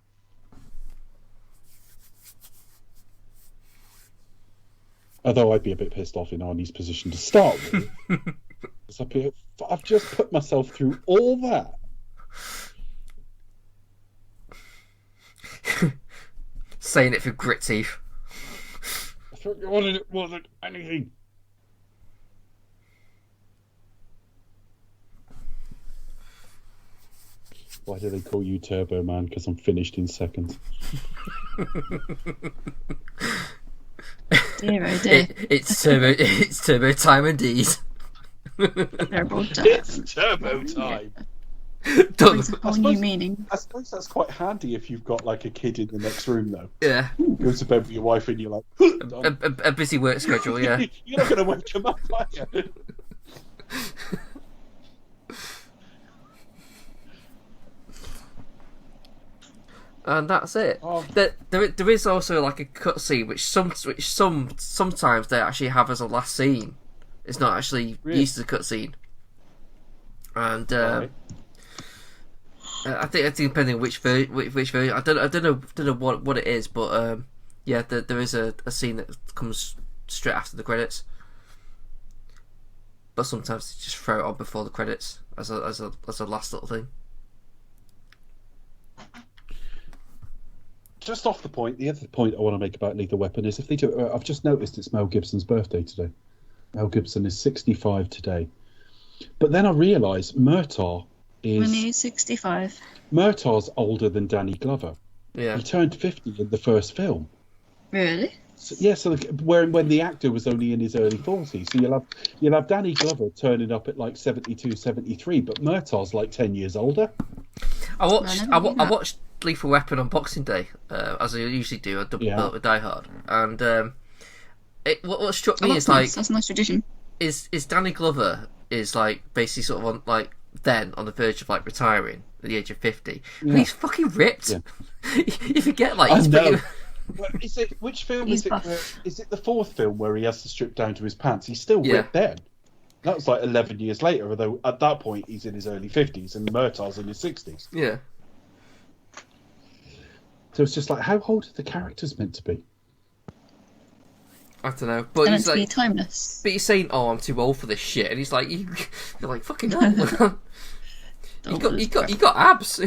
Although I'd be a bit pissed off in Arnie's position to start with. I've just put myself through all that. Saying it for grit teeth. I thought you wanted it more than anything. Why do they call you Turbo Man? Because I'm finished in seconds. Dear, oh dear. It's turbo time indeed. It's turbo time. Brings a whole new meaning. I suppose that's quite handy if you've got like a kid in the next room, though. Yeah. Go to bed with your wife and you're like, a busy work schedule, yeah. You're not going to wake him up, are you? And that's it. Oh. There is also like a cutscene which sometimes they actually have as a last scene. It's not actually used as a cutscene. And I think depending on which version, I don't know what it is, but yeah, there is a scene that comes straight after the credits. But sometimes they just throw it on before the credits. as a last little thing. Just off the point, the other point I want to make about Lethal Weapon is if they do, I've just noticed it's Mel Gibson's birthday today. Mel Gibson is 65 today. But then I realised Murtaugh is... When he's 65. Murtaugh's older than Danny Glover. Yeah. He turned 50 in the first film. Really? So, yeah, so when the actor was only in his early 40s. So you'll have Danny Glover turning up at like 72, 73, but Murtaugh's like 10 years older. I watched Lethal Weapon on Boxing Day, as I usually do. I double bill it with Die Hard, and what struck me is that's a nice tradition. Is Danny Glover is like basically sort of on like then on the verge of like retiring at the age of 50. Yeah. He's fucking ripped. Yeah. You forget like he's pretty... Well, which film is it? Is it the fourth film where he has to strip down to his pants? He's still ripped then. That was like 11 years later, although at that point he's in his early 50s and Murtaugh's in his 60s. Yeah. So it's just like, how old are the characters meant to be? I don't know, but he's like timeless. But he's saying, "Oh, I'm too old for this shit," and he's like, "You're like fucking hell." you got abs.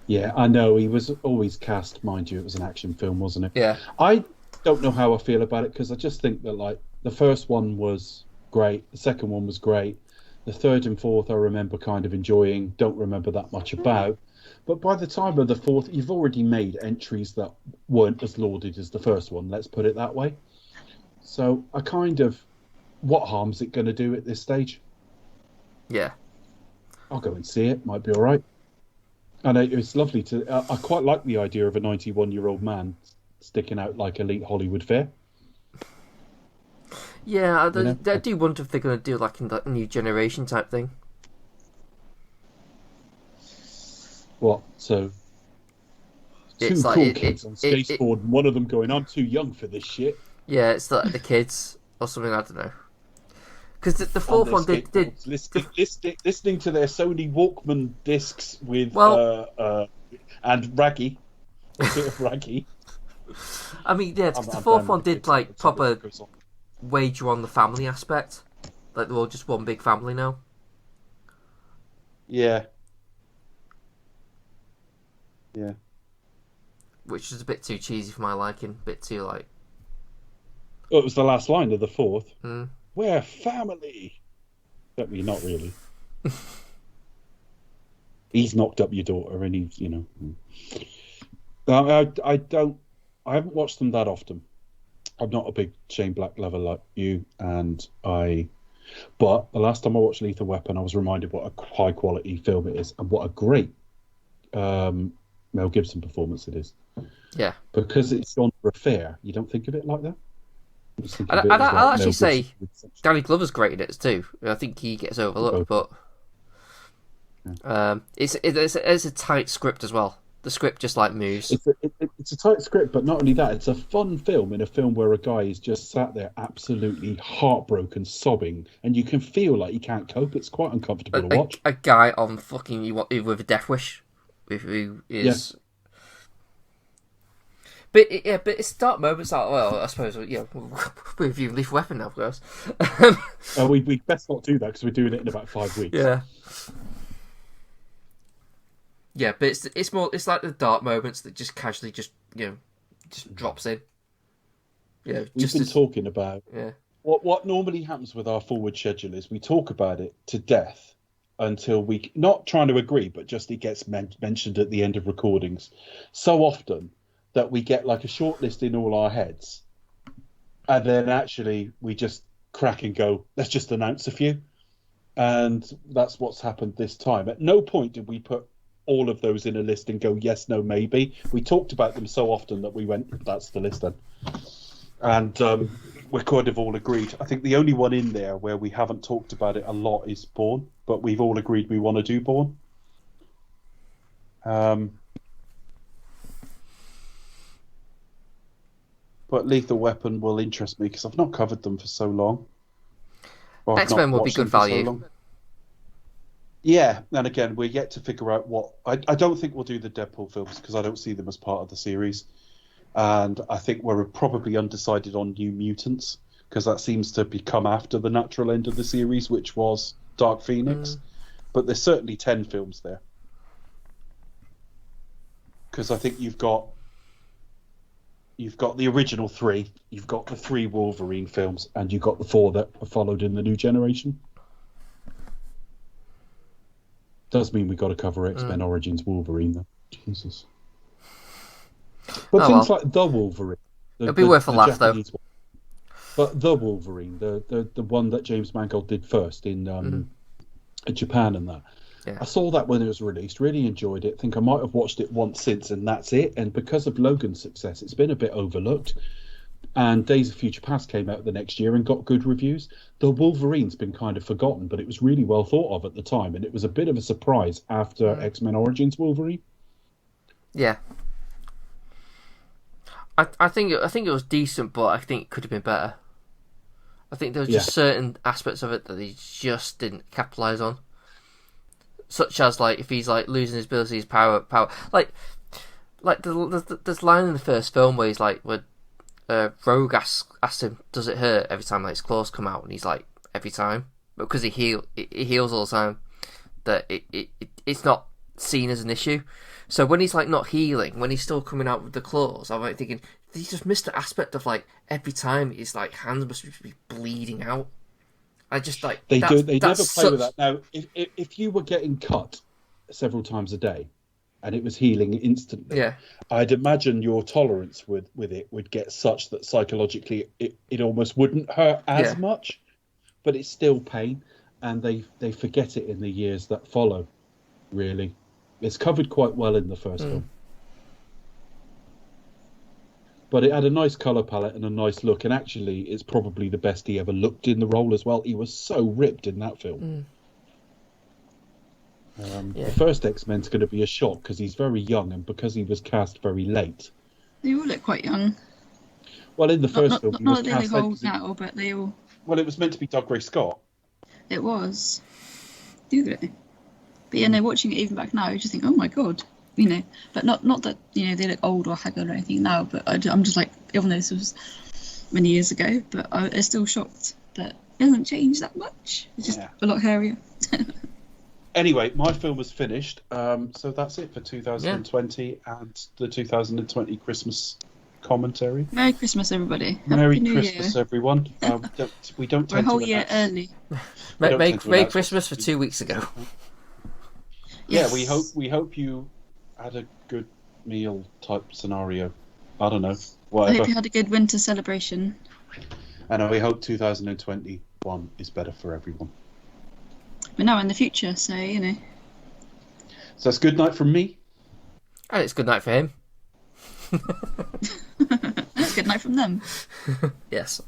Yeah, I know. He was always cast, mind you, it was an action film, wasn't it? Yeah. I don't know how I feel about it because I just think that like the first one was great, the second one was great, the third and fourth I remember kind of enjoying, don't remember that much about. But by the time of the fourth, you've already made entries that weren't as lauded as the first one, let's put it that way. So I kind of, what harm's it going to do at this stage? Yeah. I'll go and see it, might be all right. And it's lovely to, I quite like the idea of a 91-year-old man sticking out like elite Hollywood fare. Yeah, I do wonder if they're going to do like in that new generation type thing. What? So, two cool kids on skateboard, and one of them going, "I'm too young for this shit." Yeah, it's like the kids or something. I don't know. Because the fourth one did listening to their Sony Walkman discs with and Raggy, a bit of Raggy. I mean, yeah, the fourth one did like proper wager on the family aspect, like they're all just one big family now. Yeah. Yeah. Which is a bit too cheesy for my liking. A bit too like... Well, it was the last line of the fourth. Mm. We're family. I mean, not really. He's knocked up your daughter and he's, you know... I haven't watched them that often. I'm not a big Shane Black lover like you, but the last time I watched Lethal Weapon, I was reminded what a high quality film it is and what a great Mel Gibson performance it is. Yeah. Because it's genre affair, you don't think of it like that? I'll actually say Danny Glover's great in it too. I think he gets overlooked, but it's a tight script as well. The script just like moves. It's a tight script, but not only that, it's a fun film in a film where a guy is just sat there absolutely heartbroken, sobbing, and you can feel like he can't cope. It's quite uncomfortable to watch. A guy on fucking with a death wish, who is. Yeah. But it's dark moments. Like, well, I suppose we're reviewing Lethal Weapon now, of course. We best not do that because we're doing it in about 5 weeks. Yeah. Yeah, but it's like the dark moments that just casually just drops in. Yeah, we've been talking about what normally happens with our forward schedule is we talk about it to death until we not trying to agree, but just it gets mentioned at the end of recordings so often that we get like a short list in all our heads, and then actually we just crack and go, let's just announce a few, and that's what's happened this time. At no point did we put all of those in a list and go yes, no, maybe. We talked about them so often that we went, that's the list then. And we're kind of all agreed. I think the only one in there where we haven't talked about it a lot is Bourne, but we've all agreed we want to do Bourne. But Lethal Weapon will interest me because I've not covered them for so long. X-Men will be good value. So yeah, and again, we're yet to figure out what... I don't think we'll do the Deadpool films because I don't see them as part of the series. And I think we're probably undecided on New Mutants because that seems to become after the natural end of the series, which was Dark Phoenix, but there's certainly 10 films there. Because I think you've got the original 3, you've got the 3 Wolverine films, and you've got the 4 that are followed in the new generation. Does mean we've got to cover X-Men Origins Wolverine, though. Jesus. But things like the Wolverine. It'll be worth a laugh, though. But the Wolverine, the one that James Mangold did first in Japan and that. Yeah. I saw that when it was released, really enjoyed it. I think I might have watched it once since, and that's it. And because of Logan's success, it's been a bit overlooked. And Days of Future Past came out the next year and got good reviews. The Wolverine's been kind of forgotten, but it was really well thought of at the time, and it was a bit of a surprise after X-Men Origins Wolverine. Yeah. I think it was decent, but I think it could have been better. I think there was just certain aspects of it that he just didn't capitalise on. Such as, like, if he's, like, losing his ability, his power. Like there's a line in the first film where he's, like, when Rogue asks him, does it hurt every time, like, his claws come out? And he's like, every time. Because he heals all the time. That it's not seen as an issue. So when he's, like, not healing, when he's still coming out with the claws, I'm, like, thinking, he just missed the aspect of, like, every time his, like, hands must be bleeding out. I just, like... They never play with that. Now, if you were getting cut several times a day and it was healing instantly, I'd imagine your tolerance with it would get such that psychologically it almost wouldn't hurt as much, but it's still pain, and they forget it in the years that follow, really. It's covered quite well in the first film. But it had a nice colour palette and a nice look, and actually it's probably the best he ever looked in the role as well. He was so ripped in that film. The first X-Men's going to be a shock because he's very young, and because he was cast very late. They all look quite young. Well, in the first film, he was not that they look old now, but they all... Well, it was meant to be Doug Gray-Scott. It was. Do they? But yeah, no, watching it even back now, you just think, oh my god, you know. But not that, you know, they look old or haggard or anything now, but I'm just like, even though this was many years ago, but I'm still shocked that it hasn't changed that much. It's just a lot hairier. Anyway, my film was finished, so that's it for 2020 and the 2020 Christmas commentary. Merry Christmas, everybody. Merry Happy New Christmas, Year. everyone. We don't We're a tend whole to year early. Merry Christmas for 2 weeks ago. Yes. Yeah, we hope you had a good meal type scenario. I don't know. Whatever. I hope you had a good winter celebration. And we hope 2021 is better for everyone. But now in the future, so, you know. So it's good night from me. And it's good night for him. It's good night from them. Yes.